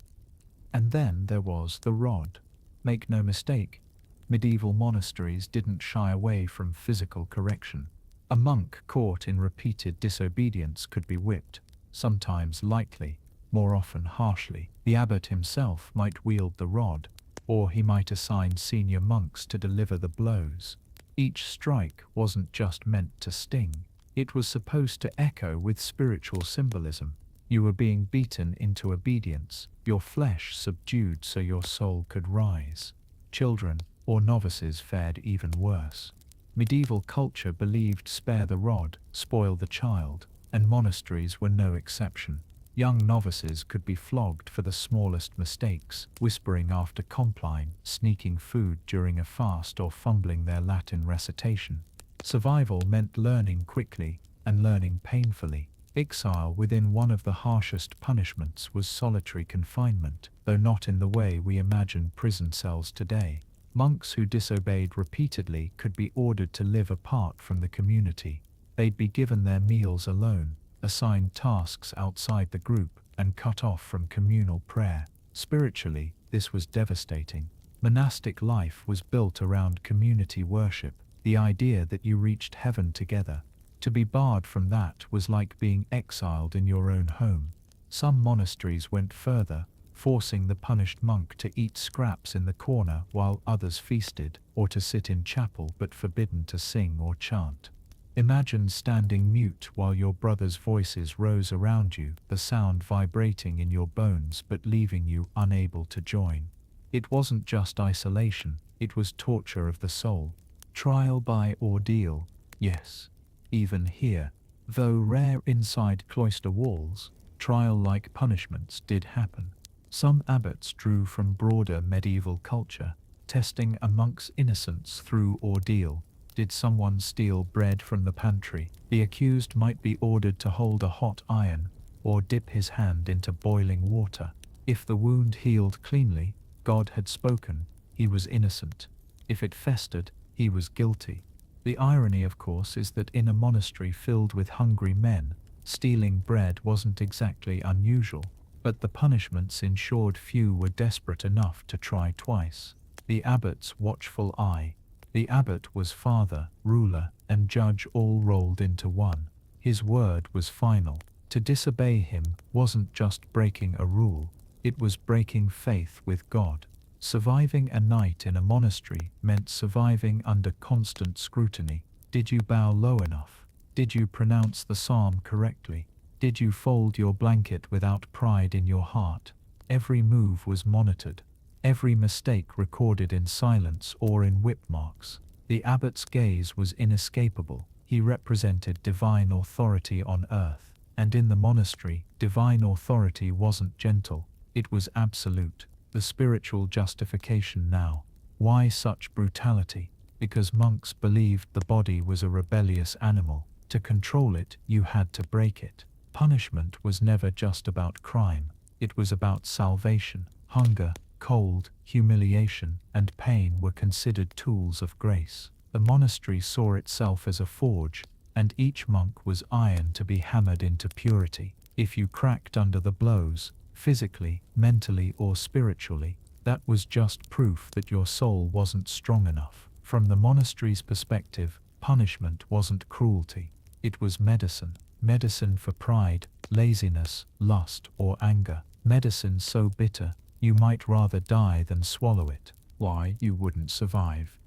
Speaker 1: And then there was the rod. Make no mistake, medieval monasteries didn't shy away from physical correction. A monk caught in repeated disobedience could be whipped, sometimes lightly, more often harshly. The abbot himself might wield the rod, or he might assign senior monks to deliver the blows. Each strike wasn't just meant to sting, it was supposed to echo with spiritual symbolism. You were being beaten into obedience, your flesh subdued so your soul could rise. Children, or novices, fared even worse. Medieval culture believed spare the rod, spoil the child, and monasteries were no exception. Young novices could be flogged for the smallest mistakes, whispering after compline, sneaking food during a fast, or fumbling their Latin recitation. Survival meant learning quickly and learning painfully. Exile within one of the harshest punishments was solitary confinement, though not in the way we imagine prison cells today. Monks who disobeyed repeatedly could be ordered to live apart from the community. They'd be given their meals alone, assigned tasks outside the group, and cut off from communal prayer. Spiritually, this was devastating. Monastic life was built around community worship, the idea that you reached heaven together. To be barred from that was like being exiled in your own home. Some monasteries went further, forcing the punished monk to eat scraps in the corner while others feasted, or to sit in chapel but forbidden to sing or chant. Imagine standing mute while your brother's voices rose around you, the sound vibrating in your bones but leaving you unable to join. It wasn't just isolation, it was torture of the soul. Trial by ordeal, yes. Even here, though rare inside cloister walls, trial-like punishments did happen. Some abbots drew from broader medieval culture, testing a monk's innocence through ordeal. Did someone steal bread from the pantry? The accused might be ordered to hold a hot iron, or dip his hand into boiling water. If the wound healed cleanly, God had spoken, he was innocent. If it festered, he was guilty. The irony, of course, is that in a monastery filled with hungry men, stealing bread wasn't exactly unusual, but the punishments ensured few were desperate enough to try twice. The abbot's watchful eye. The abbot was father, ruler, and judge all rolled into one. His word was final. To disobey him wasn't just breaking a rule, it was breaking faith with God. Surviving a night in a monastery meant surviving under constant scrutiny. Did you bow low enough? Did you pronounce the psalm correctly? Did you fold your blanket without pride in your heart? Every move was monitored, every mistake recorded in silence or in whip marks. The abbot's gaze was inescapable. He represented divine authority on earth, and in the monastery, divine authority wasn't gentle, it was absolute. The spiritual justification now. Why such brutality? Because monks believed the body was a rebellious animal. To control it, you had to break it. Punishment was never just about crime. It was about salvation. Hunger, cold, humiliation, and pain were considered tools of grace. The monastery saw itself as a forge, and each monk was iron to be hammered into purity. If you cracked under the blows, physically, mentally, or spiritually, that was just proof that your soul wasn't strong enough. From the monastery's perspective, punishment wasn't cruelty, it was medicine. Medicine for pride, laziness, lust, or anger. Medicine so bitter, you might rather die than swallow it. Why? You wouldn't survive.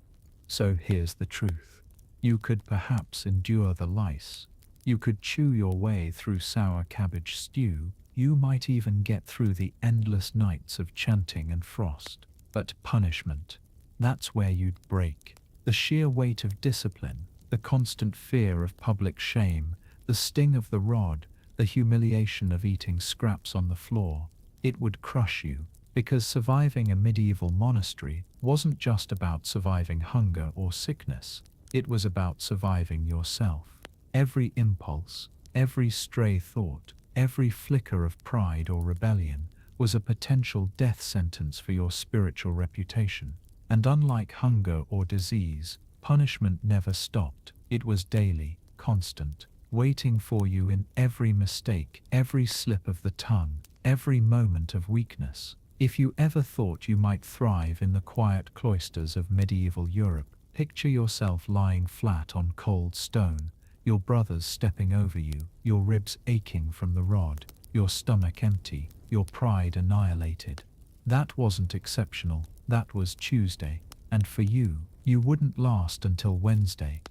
Speaker 1: So here's the truth. You could perhaps endure the lice. You could chew your way through sour cabbage stew. You might even get through the endless nights of chanting and frost. But punishment, that's where you'd break. The sheer weight of discipline, the constant fear of public shame, the sting of the rod, the humiliation of eating scraps on the floor, it would crush you. Because surviving a medieval monastery wasn't just about surviving hunger or sickness, it was about surviving yourself. Every impulse, every stray thought, every flicker of pride or rebellion was a potential death sentence for your spiritual reputation. And unlike hunger or disease, punishment never stopped. It was daily, constant, waiting for you in every mistake, every slip of the tongue, every moment of weakness. If you ever thought you might thrive in the quiet cloisters of medieval Europe, picture yourself lying flat on cold stone, your brothers stepping over you, your ribs aching from the rod, your stomach empty, your pride annihilated. That wasn't exceptional, that was Tuesday, and for you, you wouldn't last until Wednesday.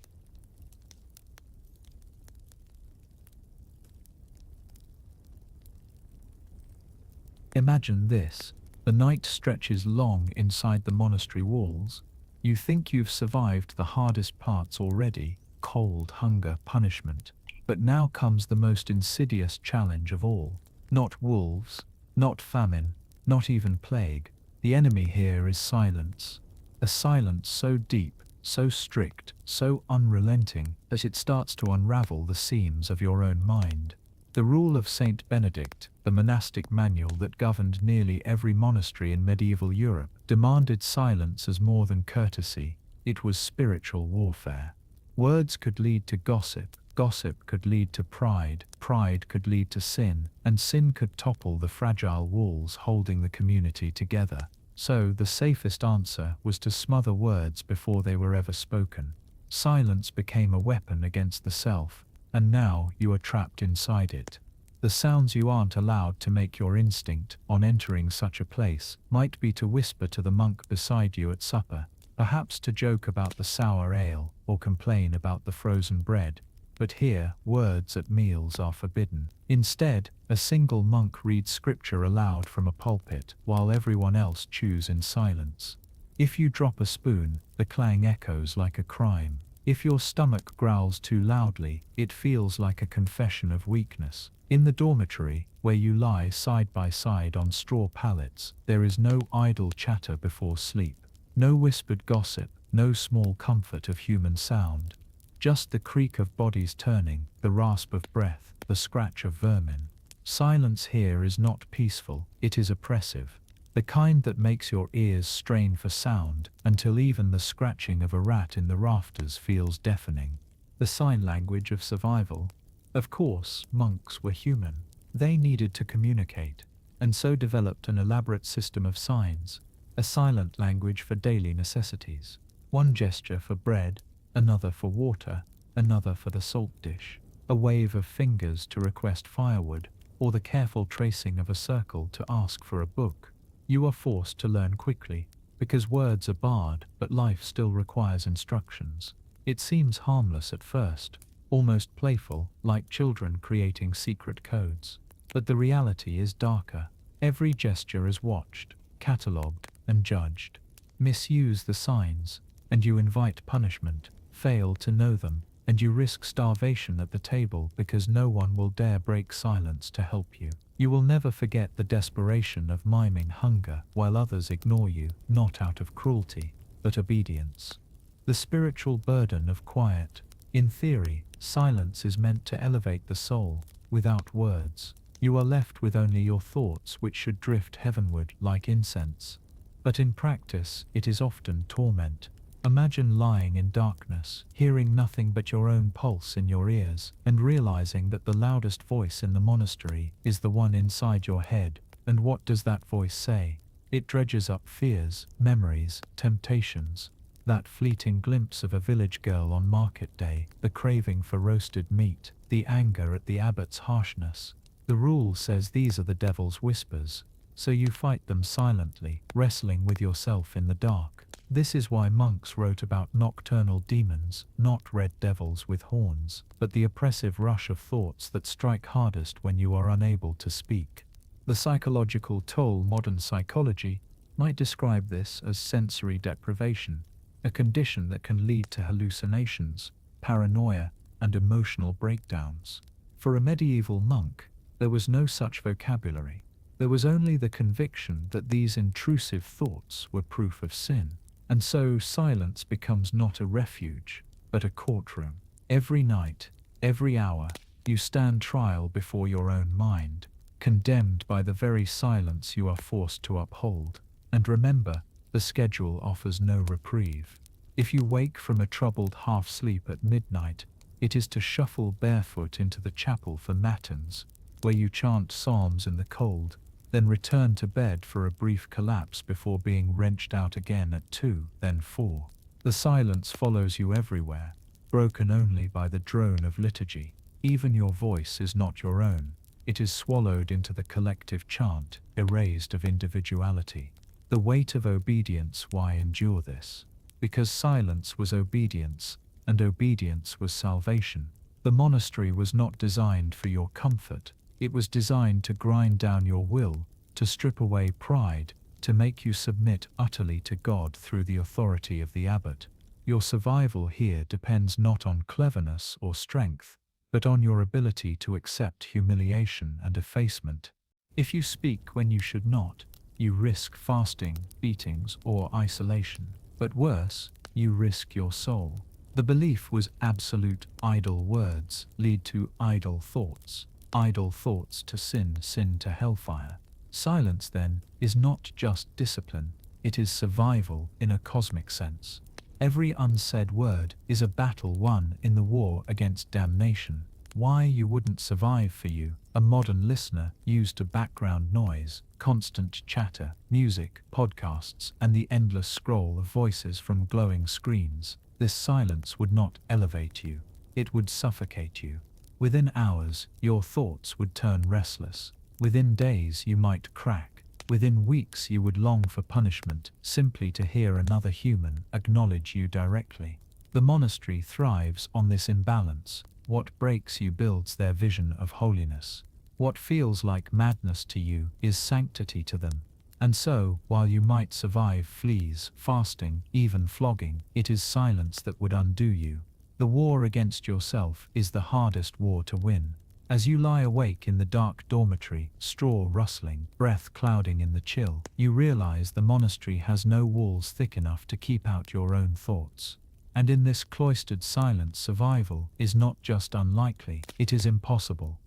Speaker 1: Imagine this. The night stretches long inside the monastery walls. You think you've survived the hardest parts already, cold, hunger, punishment. But now comes the most insidious challenge of all. Not wolves, not famine, not even plague. The enemy here is silence. A silence so deep, so strict, so unrelenting that it starts to unravel the seams of your own mind. The rule of Saint Benedict, the monastic manual that governed nearly every monastery in medieval Europe, demanded silence as more than courtesy. It was spiritual warfare. Words could lead to gossip, gossip could lead to pride, pride could lead to sin, and sin could topple the fragile walls holding the community together. So the safest answer was to smother words before they were ever spoken. Silence became a weapon against the self, and now you are trapped inside it. The sounds you aren't allowed to make. Your instinct, on entering such a place, might be to whisper to the monk beside you at supper, perhaps to joke about the sour ale, or complain about the frozen bread. But here, words at meals are forbidden. Instead, a single monk reads scripture aloud from a pulpit, while everyone else chews in silence. If you drop a spoon, the clang echoes like a crime. If your stomach growls too loudly, it feels like a confession of weakness. In the dormitory, where you lie side by side on straw pallets, there is no idle chatter before sleep. No whispered gossip, no small comfort of human sound. Just the creak of bodies turning, the rasp of breath, the scratch of vermin. Silence here is not peaceful, it is oppressive. The kind that makes your ears strain for sound, until even the scratching of a rat in the rafters feels deafening. The sign language of survival. Of course, monks were human. They needed to communicate, and so developed an elaborate system of signs, a silent language for daily necessities. One gesture for bread, another for water, another for the salt dish, a wave of fingers to request firewood, or the careful tracing of a circle to ask for a book. You are forced to learn quickly, because words are barred, but life still requires instructions. It seems harmless at first, almost playful, like children creating secret codes. But the reality is darker. Every gesture is watched, catalogued, and judged. Misuse the signs, and you invite punishment. Fail to know them, and you risk starvation at the table because no one will dare break silence to help you. You will never forget the desperation of miming hunger while others ignore you, not out of cruelty, but obedience. The spiritual burden of quiet. In theory, silence is meant to elevate the soul. Without words, you are left with only your thoughts, which should drift heavenward like incense. But in practice, it is often torment. Imagine lying in darkness, hearing nothing but your own pulse in your ears, and realizing that the loudest voice in the monastery is the one inside your head. And what does that voice say? It dredges up fears, memories, temptations. That fleeting glimpse of a village girl on market day, the craving for roasted meat, the anger at the abbot's harshness. The rule says these are the devil's whispers, so you fight them silently, wrestling with yourself in the dark. This is why monks wrote about nocturnal demons, not red devils with horns, but the oppressive rush of thoughts that strike hardest when you are unable to speak. The psychological toll. Modern psychology might describe this as sensory deprivation, a condition that can lead to hallucinations, paranoia, and emotional breakdowns. For a medieval monk, there was no such vocabulary. There was only the conviction that these intrusive thoughts were proof of sin. And so silence becomes not a refuge, but a courtroom. Every night, every hour, you stand trial before your own mind, condemned by the very silence you are forced to uphold. And remember, the schedule offers no reprieve. If you wake from a troubled half-sleep at midnight, it is to shuffle barefoot into the chapel for matins, where you chant psalms in the cold, then return to bed for a brief collapse before being wrenched out again at 2, then 4. The silence follows you everywhere. broken only by the drone of liturgy. Even your voice is not your own. It is swallowed into the collective chant, erased of individuality. The weight of obedience. Why endure this? Because silence was obedience, and obedience was salvation. The monastery was not designed for your comfort. It was designed to grind down your will, to strip away pride, to make you submit utterly to God through the authority of the abbot. Your survival here depends not on cleverness or strength, but on your ability to accept humiliation and effacement. If you speak when you should not, you risk fasting, beatings, or isolation. But worse, you risk your soul. The belief was absolute. Idle words lead to idle thoughts to sin, sin to hellfire. Silence, then, is not just discipline, it is survival in a cosmic sense. Every unsaid word is a battle won in the war against damnation. Why you wouldn't survive for you, a modern listener used to background noise, constant chatter, music, podcasts, and the endless scroll of voices from glowing screens. This silence would not elevate you, it would suffocate you. Within hours, your thoughts would turn restless. Within days you might crack. Within weeks you would long for punishment, simply to hear another human acknowledge you directly. The monastery thrives on this imbalance. What breaks you builds their vision of holiness. What feels like madness to you is sanctity to them. And so, while you might survive fleas, fasting, even flogging, it is silence that would undo you. The war against yourself is the hardest war to win. As you lie awake in the dark dormitory, straw rustling, breath clouding in the chill, you realize the monastery has no walls thick enough to keep out your own thoughts. And in this cloistered silence, survival is not just unlikely, it is impossible.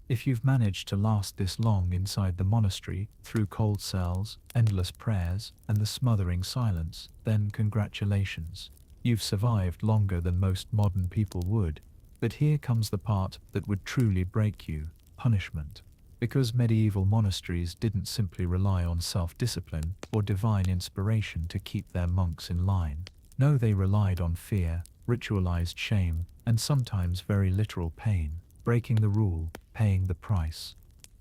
Speaker 1: If you've managed to last this long inside the monastery, through cold cells, endless prayers, and the smothering silence, then congratulations. You've survived longer than most modern people would. But here comes the part that would truly break you: punishment. Because medieval monasteries didn't simply rely on self-discipline or divine inspiration to keep their monks in line. No, they relied on fear, ritualized shame, and sometimes very literal pain. Breaking the rule, paying the price.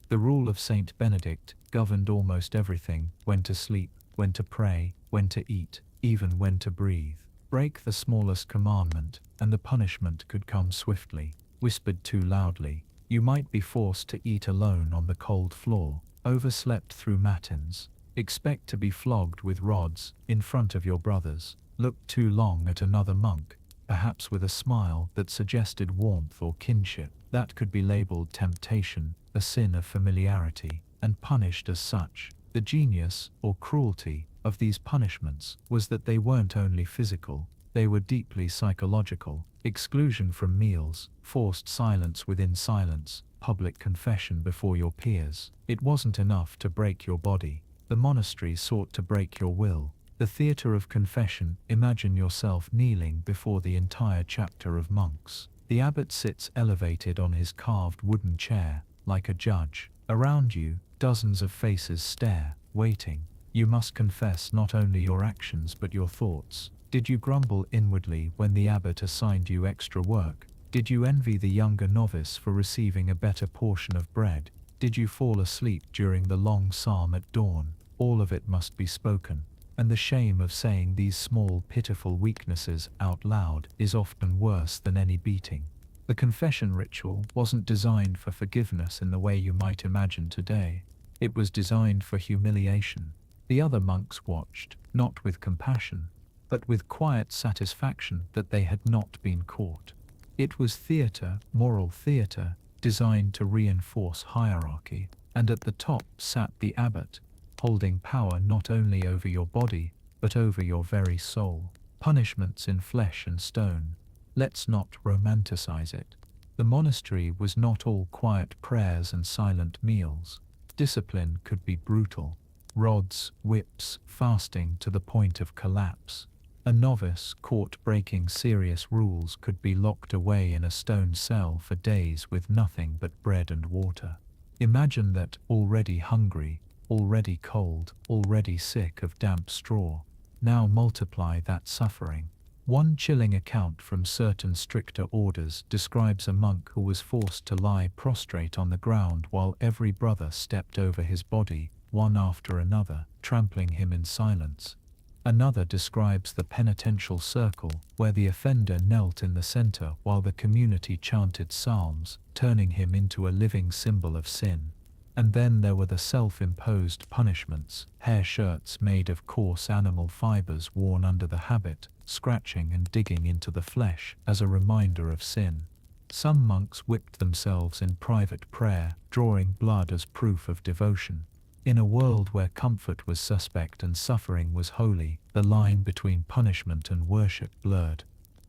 Speaker 1: The rule of Saint Benedict governed almost everything: when to sleep, when to pray, when to eat, even when to breathe. Break the smallest commandment, and the punishment could come swiftly. Whispered too loudly, you might be forced to eat alone on the cold floor. Overslept through matins. Expect to be flogged with rods in front of your brothers. Looked too long at another monk, perhaps with a smile that suggested warmth or kinship. That could be labeled temptation, a sin of familiarity, and punished as such. The genius, or cruelty, of these punishments was that they weren't only physical, they were deeply psychological. Exclusion from meals, forced silence within silence, public confession before your peers. It wasn't enough to break your body. The monastery sought to break your will. The theater of confession. Imagine yourself kneeling before the entire chapter of monks. The abbot sits elevated on his carved wooden chair, like a judge. Around you, dozens of faces stare, waiting. You must confess not only your actions but your thoughts. Did you grumble inwardly when the abbot assigned you extra work? Did you envy the younger novice for receiving a better portion of bread? Did you fall asleep during the long psalm at dawn? All of it must be spoken. And the shame of saying these small, pitiful weaknesses out loud is often worse than any beating. The confession ritual wasn't designed for forgiveness in the way you might imagine today. It was designed for humiliation. The other monks watched, not with compassion, but with quiet satisfaction that they had not been caught. It was theater, moral theater, designed to reinforce hierarchy, and at the top sat the abbot, holding power not only over your body, but over your very soul. Punishments in flesh and stone. Let's not romanticize it. The monastery was not all quiet prayers and silent meals. Discipline could be brutal. Rods, whips, fasting to the point of collapse. A novice caught breaking serious rules could be locked away in a stone cell for days with nothing but bread and water. Imagine that, already hungry, already cold, already sick of damp straw. Now multiply that suffering. One chilling account from certain stricter orders describes a monk who was forced to lie prostrate on the ground while every brother stepped over his body, one after another, trampling him in silence. Another describes the penitential circle, where the offender knelt in the center while the community chanted psalms, turning him into a living symbol of sin. And then there were the self-imposed punishments, hair shirts made of coarse animal fibers worn under the habit, scratching and digging into the flesh as a reminder of sin. Some monks whipped themselves in private prayer, drawing blood as proof of devotion. In a world where comfort was suspect and suffering was holy, the line between punishment and worship blurred.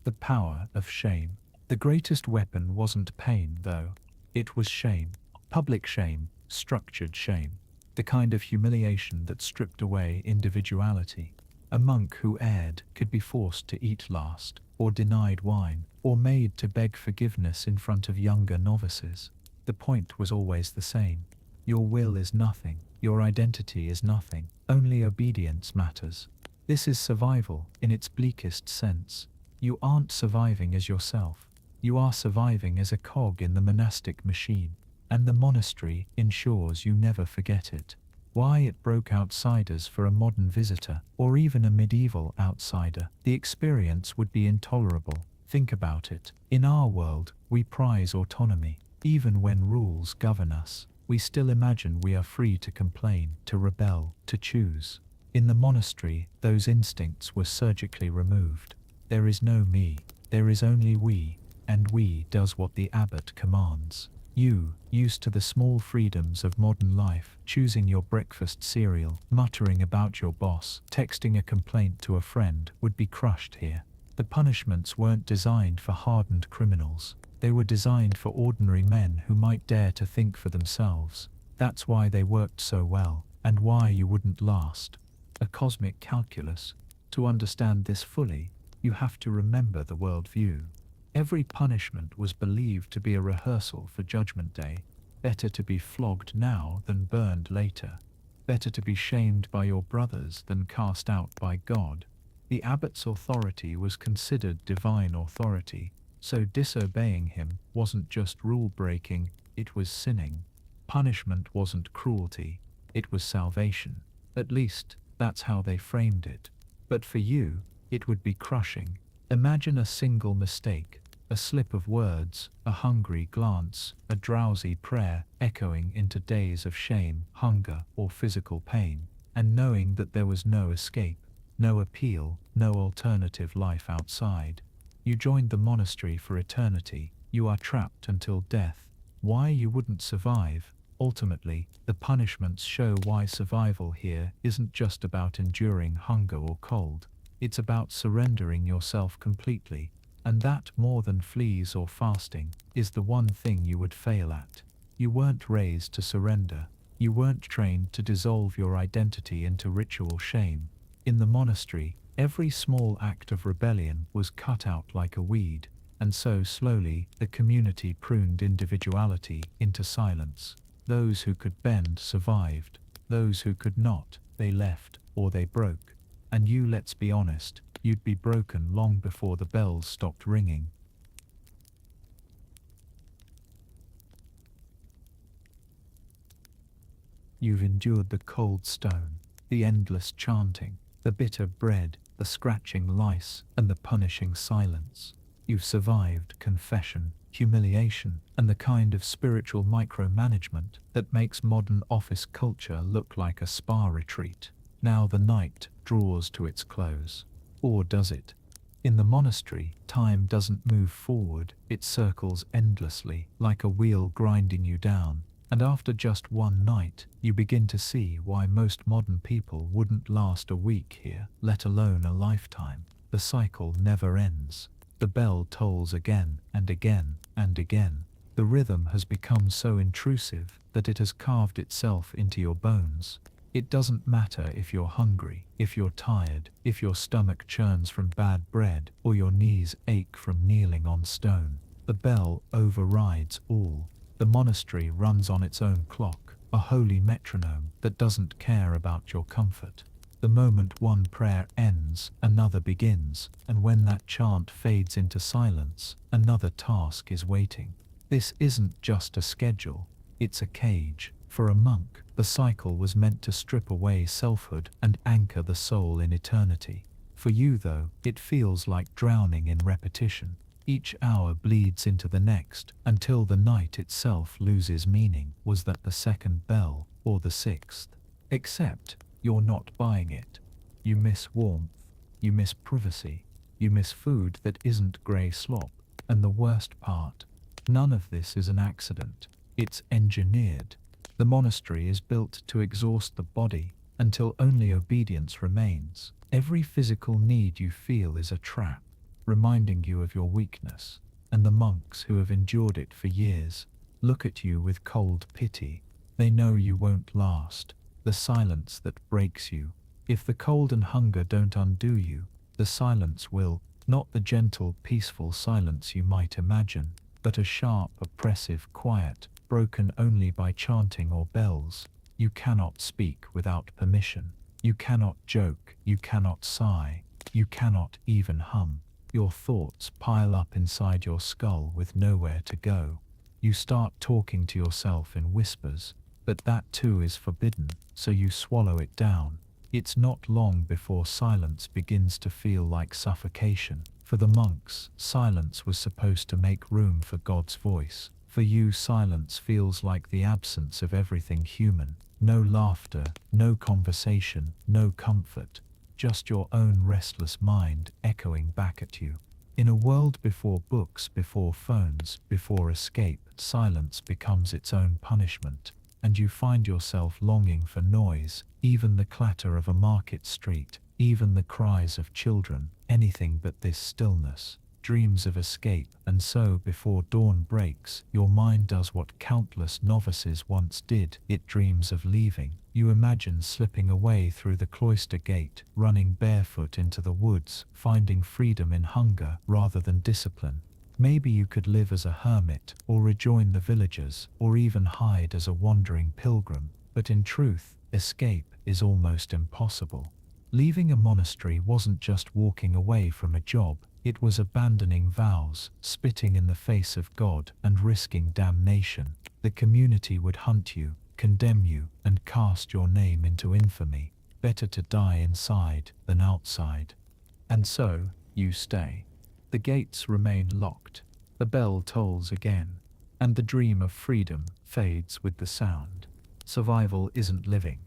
Speaker 1: The power of shame. The greatest weapon wasn't pain, though. It was shame. Public shame, structured shame. The kind of humiliation that stripped away individuality. A monk who erred could be forced to eat last, or denied wine, or made to beg forgiveness in front of younger novices. The point was always the same. Your will is nothing, your identity is nothing, only obedience matters. This is survival in its bleakest sense. You aren't surviving as yourself. You are surviving as a cog in the monastic machine, and the monastery ensures you never forget it. Why it broke outsiders for a modern visitor, or even a medieval outsider, the experience would be intolerable. Think about it. In our world, we prize autonomy. Even when rules govern us, we still imagine we are free to complain, to rebel, to choose. In the monastery, those instincts were surgically removed. There is no me, there is only we, and we does what the abbot commands. You, used to the small freedoms of modern life, choosing your breakfast cereal, muttering about your boss, texting a complaint to a friend, would be crushed here. The punishments weren't designed for hardened criminals. They were designed for ordinary men who might dare to think for themselves. That's why they worked so well, and why you wouldn't last. A cosmic calculus. To understand this fully, you have to remember the worldview. Every punishment was believed to be a rehearsal for Judgment Day. Better to be flogged now than burned later. Better to be shamed by your brothers than cast out by God. The abbot's authority was considered divine authority, so disobeying him wasn't just rule-breaking, it was sinning. Punishment wasn't cruelty, it was salvation. At least, that's how they framed it. But for you, it would be crushing. Imagine a single mistake. A slip of words, a hungry glance, a drowsy prayer echoing into days of shame, hunger, or physical pain, and knowing that there was no escape, no appeal, no alternative life outside. You joined the monastery for eternity, you are trapped until death. Why you wouldn't survive? Ultimately, the punishments show why survival here isn't just about enduring hunger or cold. It's about surrendering yourself completely. And that, more than fleas or fasting, is the one thing you would fail at. You weren't raised to surrender. You weren't trained to dissolve your identity into ritual shame. In the monastery, every small act of rebellion was cut out like a weed, and so slowly the community pruned individuality into silence. Those who could bend survived. Those who could not, they left, or they broke. And you, let's be honest, you'd be broken long before the bells stopped ringing. You've endured the cold stone, the endless chanting, the bitter bread, the scratching lice, and the punishing silence. You've survived confession, humiliation, and the kind of spiritual micromanagement that makes modern office culture look like a spa retreat. Now the night draws to its close. Or does it? In the monastery, time doesn't move forward, it circles endlessly, like a wheel grinding you down. And after just one night, you begin to see why most modern people wouldn't last a week here, let alone a lifetime. The cycle never ends. The bell tolls again and again and again. The rhythm has become so intrusive that it has carved itself into your bones. It doesn't matter if you're hungry, if you're tired, if your stomach churns from bad bread, or your knees ache from kneeling on stone. The bell overrides all. The monastery runs on its own clock, a holy metronome that doesn't care about your comfort. The moment one prayer ends, another begins, and when that chant fades into silence, another task is waiting. This isn't just a schedule, it's a cage. For a monk, the cycle was meant to strip away selfhood and anchor the soul in eternity. For you, though, it feels like drowning in repetition. Each hour bleeds into the next, until the night itself loses meaning. Was that the second bell, or the sixth? Except, you're not buying it. You miss warmth, you miss privacy, you miss food that isn't grey slop. And the worst part, none of this is an accident. It's engineered. The monastery is built to exhaust the body until only obedience remains. Every physical need you feel is a trap, reminding you of your weakness. And the monks who have endured it for years look at you with cold pity. They know you won't last. The silence that breaks you. If the cold and hunger don't undo you, the silence will. Not the gentle, peaceful silence you might imagine, but a sharp, oppressive quiet, broken only by chanting or bells. You cannot speak without permission. You cannot joke, you cannot sigh, you cannot even hum. Your thoughts pile up inside your skull with nowhere to go. You start talking to yourself in whispers, but that too is forbidden, so you swallow it down. It's not long before silence begins to feel like suffocation. For the monks, silence was supposed to make room for God's voice. For you, silence feels like the absence of everything human. No laughter, no conversation, no comfort. Just your own restless mind echoing back at you. In a world before books, before phones, before escape, silence becomes its own punishment. And you find yourself longing for noise, even the clatter of a market street, even the cries of children, anything but this stillness. Dreams of escape, and so before dawn breaks, your mind does what countless novices once did. It dreams of leaving. You imagine slipping away through the cloister gate, running barefoot into the woods, finding freedom in hunger rather than discipline. Maybe you could live as a hermit, or rejoin the villagers, or even hide as a wandering pilgrim. But in truth, escape is almost impossible. Leaving a monastery wasn't just walking away from a job. It was abandoning vows, spitting in the face of God, and risking damnation. The community would hunt you, condemn you, and cast your name into infamy. Better to die inside than outside. And so, you stay. The gates remain locked. The bell tolls again. And the dream of freedom fades with the sound. Survival isn't living.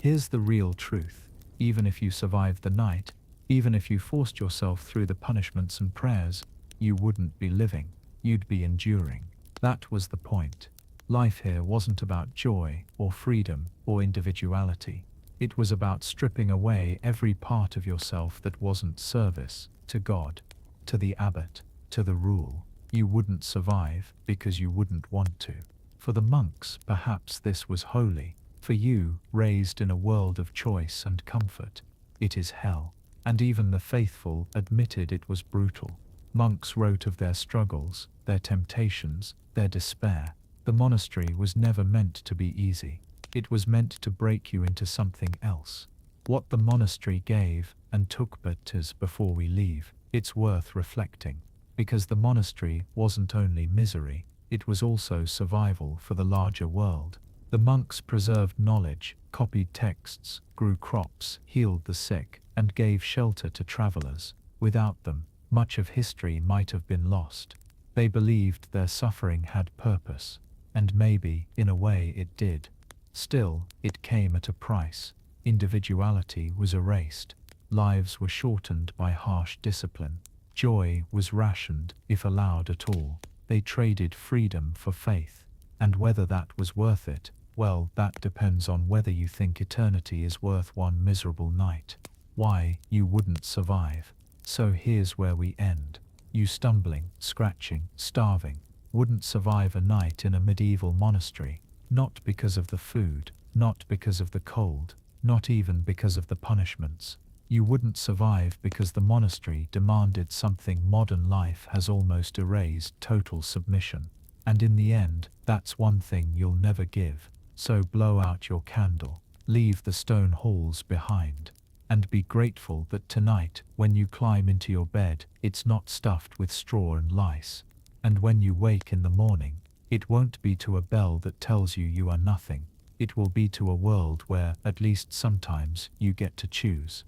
Speaker 1: Here's the real truth. Even if you survived the night, even if you forced yourself through the punishments and prayers, you wouldn't be living, you'd be enduring. That was the point. Life here wasn't about joy, or freedom, or individuality. It was about stripping away every part of yourself that wasn't service to God, to the abbot, to the rule. You wouldn't survive because you wouldn't want to. For the monks, perhaps this was holy. For you, raised in a world of choice and comfort, it is hell. And even the faithful admitted it was brutal. Monks wrote of their struggles, their temptations, their despair. The monastery was never meant to be easy. It was meant to break you into something else. What the monastery gave and took but as before we leave, it's worth reflecting. Because the monastery wasn't only misery, it was also survival for the larger world. The monks preserved knowledge, copied texts, grew crops, healed the sick, and gave shelter to travelers. Without them, much of history might have been lost. They believed their suffering had purpose, and maybe, in a way, it did. Still, it came at a price. Individuality was erased. Lives were shortened by harsh discipline. Joy was rationed, if allowed at all. They traded freedom for faith. And whether that was worth it, well, that depends on whether you think eternity is worth one miserable night. Why, you wouldn't survive. So here's where we end. You stumbling, scratching, starving, wouldn't survive a night in a medieval monastery. Not because of the food, not because of the cold, not even because of the punishments. You wouldn't survive because the monastery demanded something modern life has almost erased: total submission. And in the end, that's one thing you'll never give. So blow out your candle. Leave the stone halls behind. And be grateful that tonight, when you climb into your bed, it's not stuffed with straw and lice. And when you wake in the morning, it won't be to a bell that tells you are nothing. It will be to a world where, at least sometimes, you get to choose.